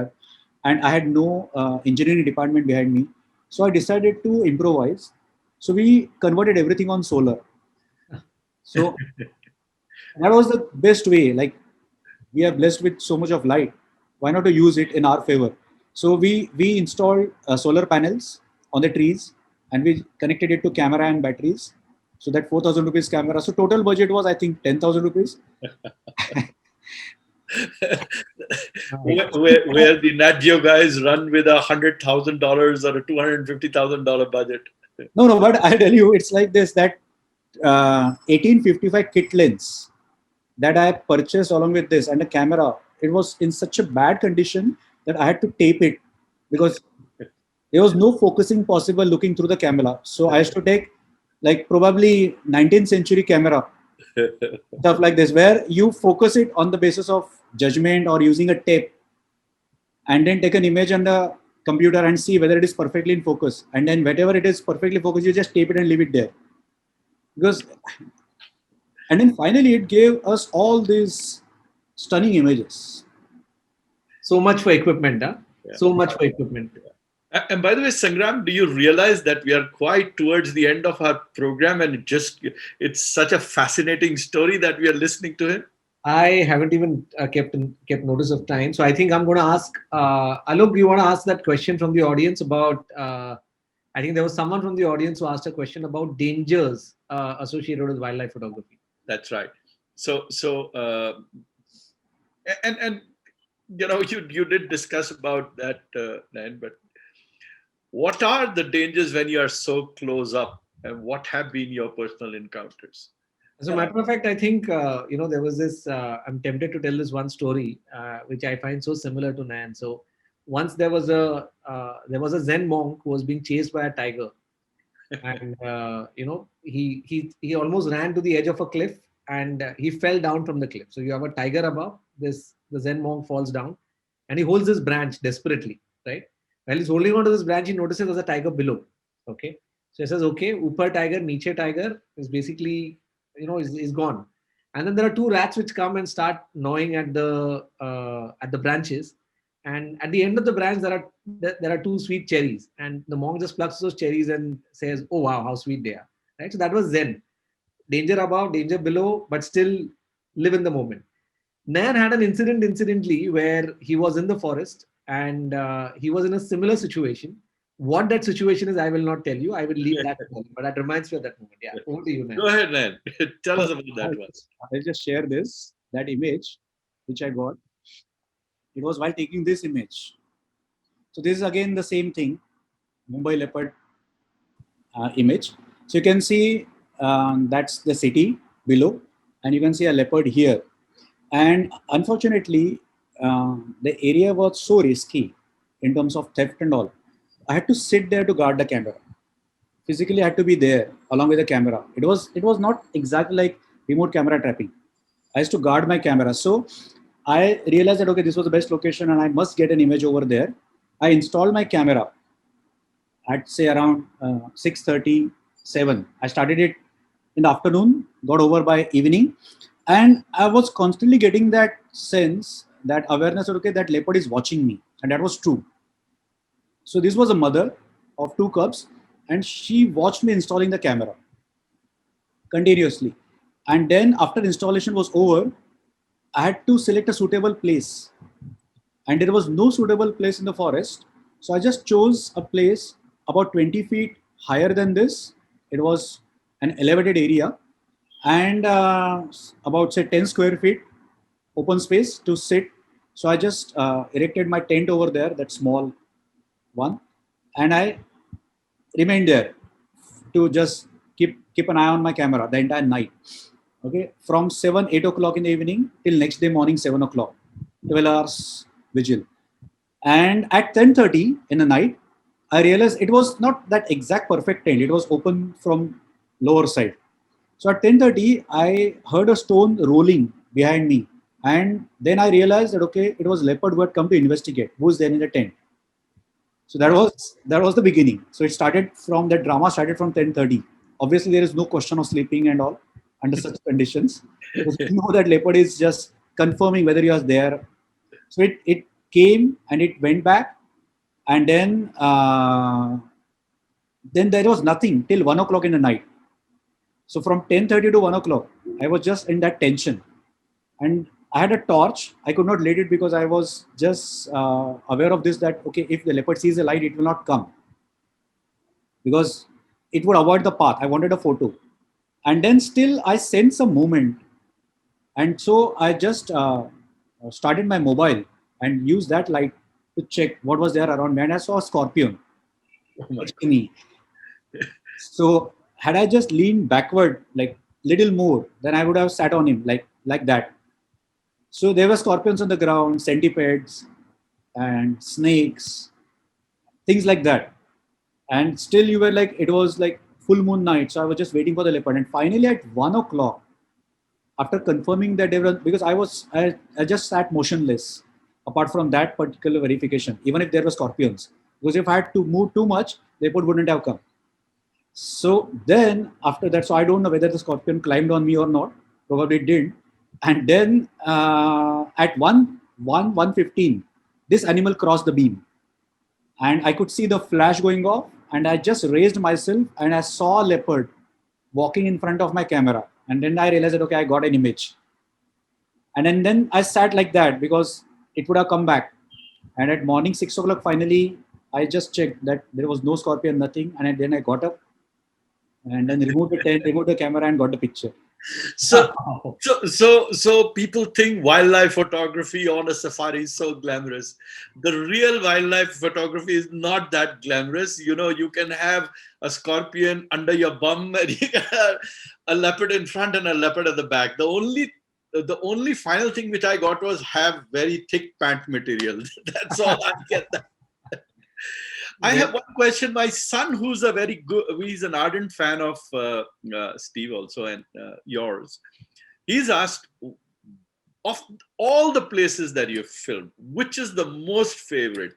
S3: I had no engineering department behind me, so I decided to improvise. So we converted everything on solar. So that was the best way. Like, we are blessed with so much of light, why not to use it in our favor? So we installed solar panels on the trees, and we connected it to camera and batteries. So that 4,000 rupees camera, so total budget was, I think, 10,000 rupees.
S1: where the Nat Geo guys run with $100,000 or a $250,000 budget.
S3: No, but I tell you, it's like this, that 1855 kit lens that I purchased along with this and a camera, it was in such a bad condition that I had to tape it because there was no focusing possible looking through the camera. So I used to take like probably 19th century camera, stuff like this, where you focus it on the basis of judgment or using a tape, and then take an image on the computer and see whether it is perfectly in focus. And then whatever it is perfectly focused, you just tape it and leave it there. Because, and then finally it gave us all these stunning images.
S2: So much for equipment, huh? Yeah. So much for equipment.
S1: And by the way, Sangram, do you realize that we are quite towards the end of our program, and it's such a fascinating story that we are listening to him?
S2: I haven't even kept notice of time. So I think I'm going to ask, Alok, do you want to ask that question from the audience about, I think there was someone from the audience who asked a question about dangers associated with wildlife photography.
S1: That's right. So and you know, you did discuss about that, Nayan, but what are the dangers when you are so close up, and what have been your personal encounters?
S2: As a matter of fact, I think, there was this, I'm tempted to tell this one story, which I find so similar to Nayan. So once there was a Zen monk who was being chased by a tiger. And, he almost ran to the edge of a cliff, and he fell down from the cliff. So you have a tiger above, the Zen monk falls down, and he holds this branch desperately, right? While he's holding onto this branch, he notices there's a tiger below. Okay. So he says, okay, upper tiger, niche tiger is basically, is gone. And then there are two rats which come and start gnawing at the branches. And at the end of the branch, there are two sweet cherries. And the monk just plucks those cherries and says, oh, wow, how sweet they are. Right? So that was Zen. Danger above, danger below, but still live in the moment. Nayan had an incidentally, where he was in the forest, and he was in a similar situation. What that situation is, I will not tell you. I will leave that to you, but that reminds me of that moment. Yeah, over to you, Nayan.
S1: Go ahead, Nayan. Tell us about that one.
S3: I'll just share that image which I got. It was while taking this image. So this is again the same thing, Mumbai leopard image. So you can see that's the city below, and you can see a leopard here. And unfortunately, the area was so risky in terms of theft and all. I had to sit there to guard the camera. Physically, I had to be there along with the camera. It was not exactly like remote camera trapping. I used to guard my camera. So I realized that, okay, this was the best location and I must get an image over there. I installed my camera at say around 6:37. I started it in the afternoon, got over by evening. And I was constantly getting that sense, that awareness of, okay, that leopard is watching me. And that was true. So this was a mother of two cubs, and she watched me installing the camera continuously. And then after installation was over, I had to select a suitable place. And there was no suitable place in the forest. So I just chose a place about 20 feet higher than this. It was an elevated area, and about say 10 square feet open space to sit. So I just erected my tent over there, that small one, and I remained there to just keep an eye on my camera the entire night. Okay, from 7, 8 o'clock in the evening till next day morning 7 o'clock, 12 hours vigil. And at 10:30 in the night, I realized it was not that exact perfect tent. It was open from lower side. So at 10:30, I heard a stone rolling behind me, and then I realized that okay, it was leopard who had come to investigate who's there in the tent. So that was the beginning. So it started from that drama started from 10:30. Obviously, there is no question of sleeping and all under such conditions. Because you know that leopard is just confirming whether you are there. So it came and it went back, and then there was nothing till 1 o'clock in the night. So from 10:30 to 1 o'clock, I was just in that tension, and I had a torch. I could not light it because I was just aware of this that okay, if the leopard sees the light, it will not come because it would avoid the path. I wanted a photo, and then still I sensed some movement, and so I just started my mobile and used that light to check what was there around me, and I saw a scorpion
S1: Oh my
S3: touching me. So had I just leaned backward like little more, then I would have sat on him like that. So there were scorpions on the ground, centipedes, and snakes, things like that. And still, you were like, it was like full moon night. So I was just waiting for the leopard. And finally, at 1 o'clock, after confirming that they were, because I just sat motionless apart from that particular verification, even if there were scorpions. Because if I had to move too much, the leopard wouldn't have come. So then after that, so I don't know whether the scorpion climbed on me or not. Probably it didn't. And then at 1:15, this animal crossed the beam, and I could see the flash going off. And I just raised myself, and I saw a leopard walking in front of my camera. And then I realized that okay, I got an image. And then I sat like that because it would have come back. And at morning 6 o'clock, finally, I just checked that there was no scorpion, nothing. And then I got up and then removed the tent, removed the camera, and got the picture.
S1: So, so people think wildlife photography on a safari is so glamorous. The real wildlife photography is not that glamorous. You know, you can have a scorpion under your bum, and you can have a leopard in front and a leopard at the back. The only final thing which I got was have very thick pant material. That's all I get. I have one question. My son, he's an ardent fan of Steve also and yours. He's asked, of all the places that you've filmed, which is the most favorite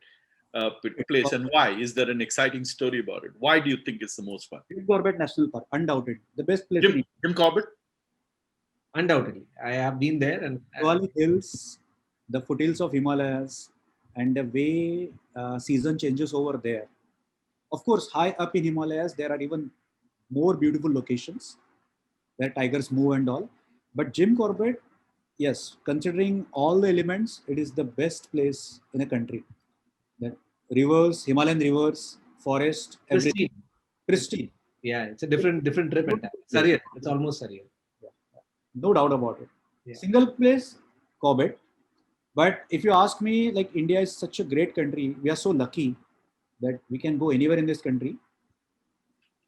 S1: place and why? Is there an exciting story about it? Why do you think it's the most fun?
S3: Jim Corbett National Park, undoubted, the best place in India.
S1: Jim Corbett?
S2: Undoubtedly, I have been there, and
S3: Valley Hills, the foothills of Himalayas, and the way season changes over there. Of course, high up in Himalayas, there are even more beautiful locations where tigers move and all. But Jim Corbett, yes, considering all the elements, it is the best place in the country. The rivers, Himalayan rivers, forest, everything. Pristine.
S2: Yeah, it's a different trip entirely. Surreal. It's almost surreal.
S3: Yeah. No doubt about it.
S2: Yeah.
S3: Single place, Corbett. But if you ask me, like India is such a great country. We are so lucky that we can go anywhere in this country.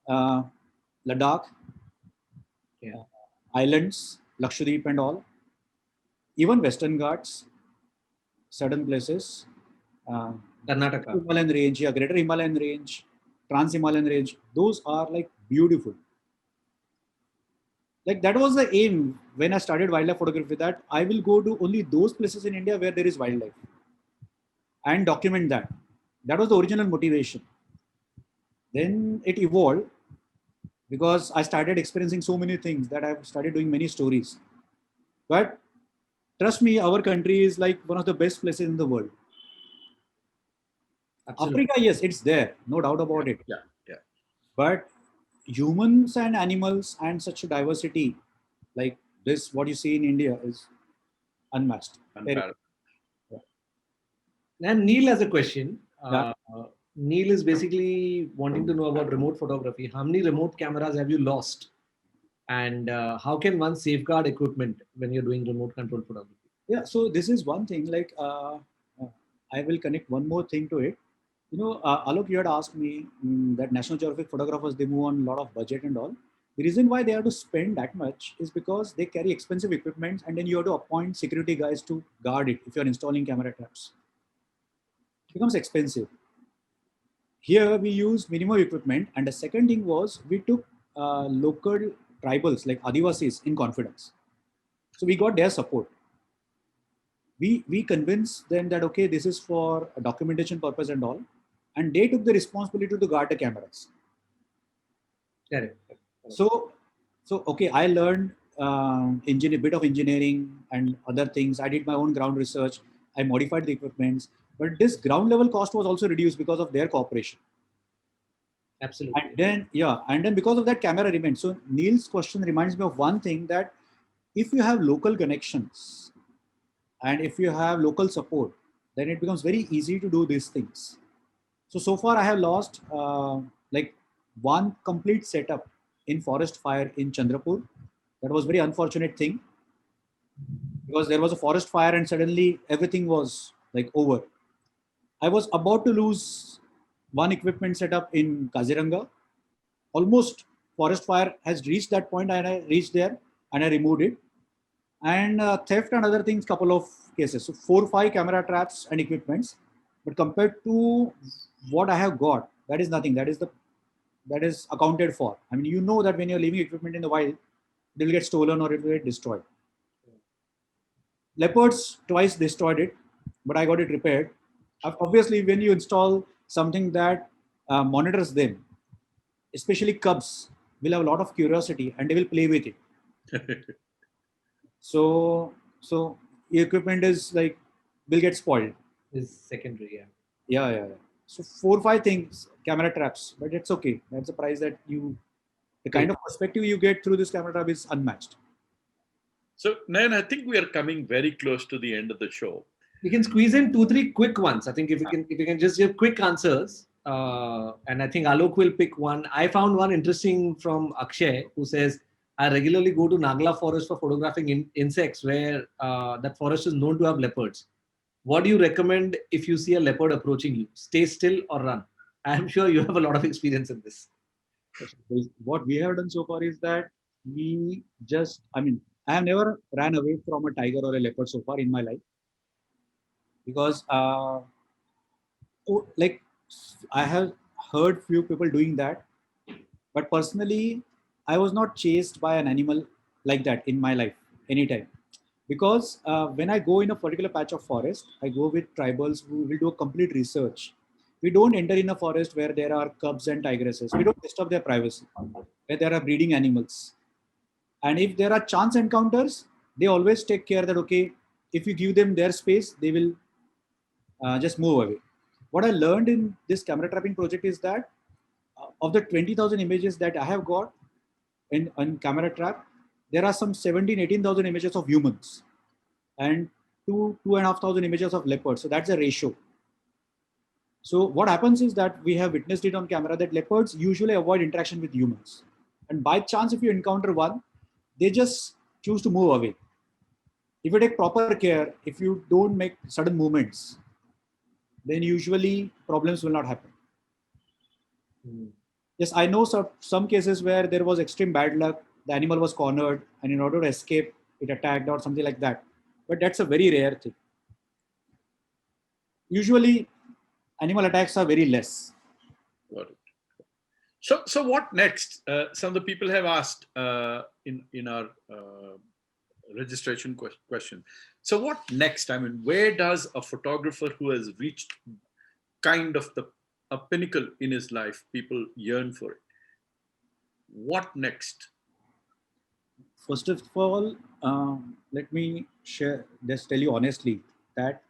S3: Ladakh,
S2: Yeah.
S3: islands, Lakshadweep and all. Even Western Ghats, certain places.
S2: Karnataka.
S3: Himalayan range, yeah, Greater Himalayan range, Trans Himalayan range. Those are like beautiful. Like that was the aim when I started wildlife photography, that I will go to only those places in India where there is wildlife and document that. That was the original motivation. Then it evolved because I started experiencing so many things that I've started doing many stories. But trust me, our country is like one of the best places in the world.
S2: Absolutely.
S3: Africa, yes, it's there, no doubt about it.
S1: Yeah, yeah.
S3: But humans and animals and such a diversity like this, what you see in India is unmatched.
S1: Unparalleled.
S2: And Neil has a question.
S3: Yeah.
S2: Neil is basically wanting to know about remote photography. How many remote cameras have you lost? And how can one safeguard equipment when you're doing remote control photography?
S3: Yeah, so this is one thing. Like, I will connect one more thing to it. Alok, you had asked me that National Geographic photographers, they move on a lot of budget and all. The reason why they have to spend that much is because they carry expensive equipment, and then you have to appoint security guys to guard it if you're installing camera traps. It becomes expensive. Here we use minimum equipment, and the second thing was we took local tribals like Adivasis in confidence. So we got their support. We convinced them that okay, this is for a documentation purpose and all, and they took the responsibility to guard the cameras.
S2: Correct.
S3: So okay, I learned bit of engineering and other things. I did my own ground research. I modified the equipments, but this ground level cost was also reduced because of their cooperation.
S2: Absolutely.
S3: And then because of that, camera remained. So Neil's question reminds me of one thing, that if you have local connections and if you have local support, then it becomes very easy to do these things. So far I have lost like one complete setup in forest fire in Chandrapur. That was very unfortunate thing, because there was a forest fire and suddenly everything was like over. I was about to lose one equipment setup in Kaziranga. Almost forest fire has reached that point, and I reached there and I removed it. And theft and other things, couple of cases. So 4 or 5 camera traps and equipments, but compared to what I have got, that is nothing. That is accounted for. I mean, you know that when you're leaving equipment in the wild, they will get stolen or it will get destroyed. Leopards twice destroyed it, but I got it repaired. Obviously, when you install something that monitors them, especially cubs, will have a lot of curiosity and they will play with it. So the equipment is like will get spoiled.
S2: Is secondary.
S3: Yeah. So 4 or 5 things, camera traps, but it's okay. That's the price that the kind of perspective you get through this camera trap is unmatched.
S1: So, Nayan, I think we are coming very close to the end of the show.
S2: We can squeeze in 2-3 quick ones. I think if we can just give quick answers, and I think Alok will pick one. I found one interesting from Akshay, who says, I regularly go to Nagla forest for photographing insects, where that forest is known to have leopards. What do you recommend if you see a leopard approaching you? Stay still or run? I am sure you have a lot of experience in this.
S3: What we have done so far is that I have never ran away from a tiger or a leopard so far in my life, because like I have heard few people doing that, but personally, I was not chased by an animal like that in my life anytime. Because when I go in a particular patch of forest, I go with tribals who will do a complete research. We don't enter in a forest where there are cubs and tigresses. We don't disturb their privacy, where there are breeding animals. And if there are chance encounters, they always take care that, okay, if you give them their space, they will just move away. What I learned in this camera trapping project is that of the 20,000 images that I have got in camera trap, there are some 17,000-18,000 images of humans and 2,500 images of leopards. So that's a ratio. So what happens is that we have witnessed it on camera that leopards usually avoid interaction with humans. And by chance, if you encounter one, they just choose to move away. If you take proper care, if you don't make sudden movements, then usually problems will not happen. Yes, I know some cases where there was extreme bad luck. The animal was cornered, and in order to escape, it attacked or something like that. But that's a very rare thing. Usually, animal attacks are very less.
S1: Got it. So what next? Some of the people have asked in our registration question. So what next? I mean, where does a photographer who has reached kind of a pinnacle in his life, people yearn for it? What next?
S3: First of all, let me just tell you honestly that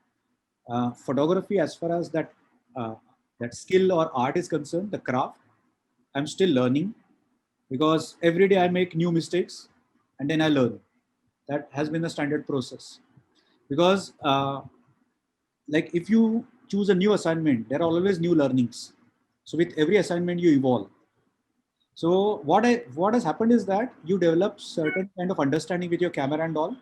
S3: photography, as far as that skill or art is concerned, the craft, I'm still learning, because every day I make new mistakes and then I learn. That has been the standard process. Because like if you choose a new assignment, there are always new learnings. So with every assignment you evolve. So what has happened is that you develop certain kind of understanding with your camera and all,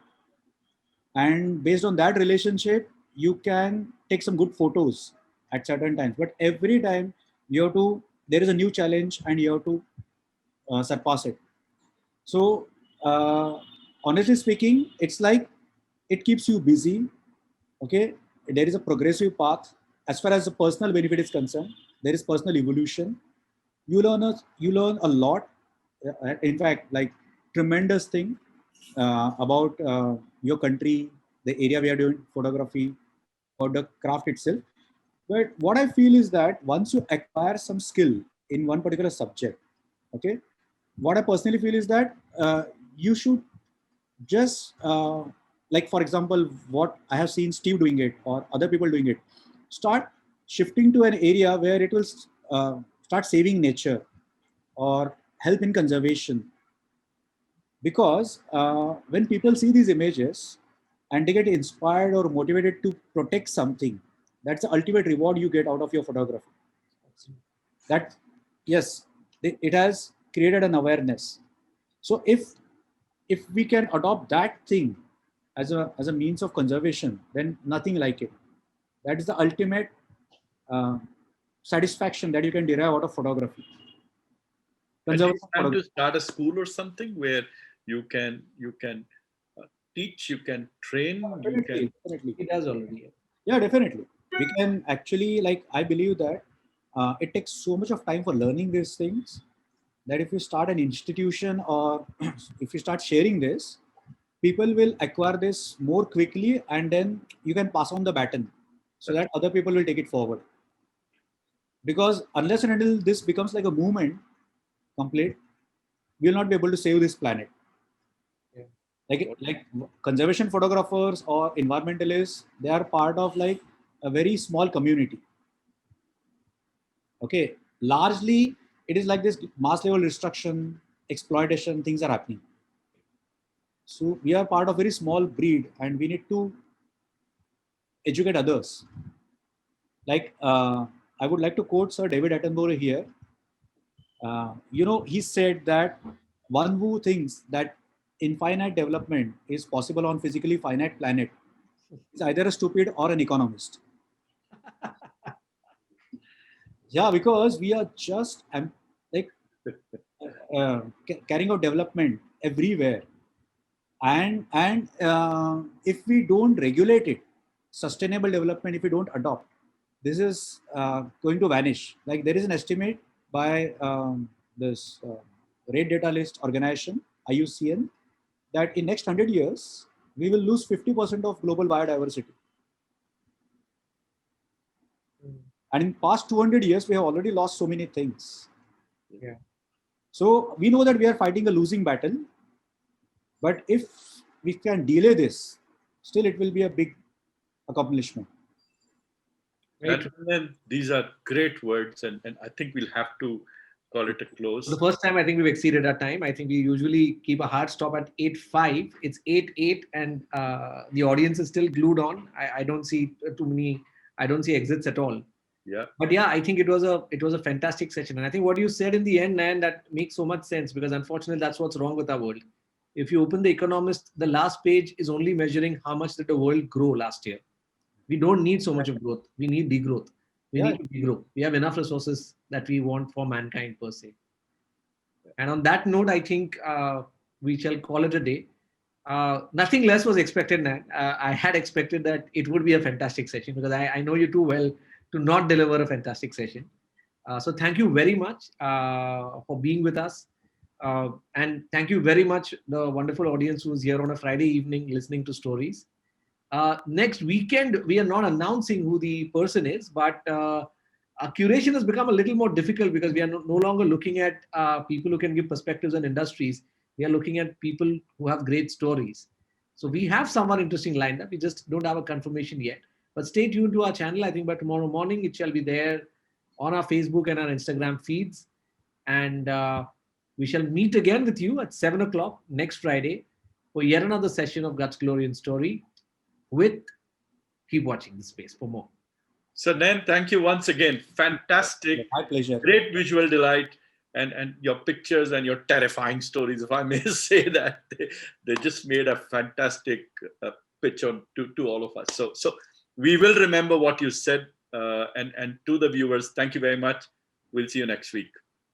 S3: and based on that relationship, you can take some good photos. at certain times, but every time you have to, there is a new challenge and you have to surpass it. So honestly speaking, it's like it keeps you busy. Okay, there is a progressive path as far as the personal benefit is concerned. There is personal evolution. You learn a lot. In fact, like tremendous thing about your country, the area we are doing photography, about the craft itself. But what I feel is that once you acquire some skill in one particular subject, okay, what I personally feel is that you should just like, for example, what I have seen Steve doing it or other people doing it, start shifting to an area where it will start saving nature or help in conservation. Because when people see these images and they get inspired or motivated to protect something, that's the ultimate reward you get out of your photography. That, yes, it has created an awareness. So if we can adopt that thing as a means of conservation, then nothing like it. That is the ultimate uh, satisfaction that you can derive out of photography.
S1: At least
S3: Conservation
S1: time to
S3: photography.
S1: start a school or something where you can teach, you can train, you can.
S3: Definitely, definitely.
S2: He does already.
S3: Yeah, definitely. We can actually, like, I believe that it takes so much of time for learning these things that if you start an institution or if you start sharing this, people will acquire this more quickly, and then you can pass on the baton so that other people will take it forward. Because unless and until this becomes like a movement complete, we will not be able to save this planet.
S2: Yeah.
S3: Like conservation photographers or environmentalists, they are part of like a very small community. Okay, largely it is like this mass level destruction, exploitation, things are happening. So we are part of very small breed, and we need to educate others. Like I would like to quote Sir David Attenborough here. He said that one who thinks that infinite development is possible on physically finite planet is either a stupid or an economist. Yeah, because we are just like carrying out development everywhere, and if we don't regulate it, sustainable development, if we don't adopt, this is going to vanish. Like there is an estimate by this Red Data List organization, IUCN, that in next 100 years we will lose 50% of global biodiversity,
S2: Mm.
S3: and in past 200 years we have already lost so many things.
S2: Yeah.
S3: So we know that we are fighting a losing battle, but if we can delay this, still it will be a big accomplishment.
S2: Right.
S1: And these are great words, and I think we'll have to call it a
S2: For the
S1: close.
S2: first time, I think we've exceeded our time. I think we usually keep a hard stop at 8:05. It's 8:08, and the audience is still glued on. I don't see too many. I don't see exits at all.
S1: Yeah.
S2: But yeah, I think it was a fantastic session, and I think what you said in the end, man, that makes so much sense, because unfortunately, that's what's wrong with our world. If you open the Economist, the last page is only measuring how much did the world grow last year. We don't need so much of growth. We need degrowth. We
S3: Yeah,
S2: need to degrow. We have enough resources that we want for mankind per se. And on that note, I think we shall call it a day. Nothing less was expected, Nan. I had expected that it would be a fantastic session, because I know you too well to not deliver a fantastic session. So thank you very much for being with us. And thank you very much, the wonderful audience who's here on a Friday evening listening to stories. Next weekend, we are not announcing who the person is, but our curation has become a little more difficult, because we are no longer looking at people who can give perspectives on industries. We are looking at people who have great stories. So we have someone interesting lined up. We just don't have a confirmation yet. But stay tuned to our channel. I think by tomorrow morning, it shall be there on our Facebook and our Instagram feeds. And we shall meet again with you at 7 o'clock next Friday for yet another session of Guts, Glory, and Story with keep watching the space for more.
S1: So, Nan, thank you once again. Fantastic,
S3: my pleasure.
S1: great visual delight, and your pictures and your terrifying stories, if I may say that, they just made a fantastic pitch on to all of us. So we will remember what you said And to the viewers, thank you very much. We'll see you next week.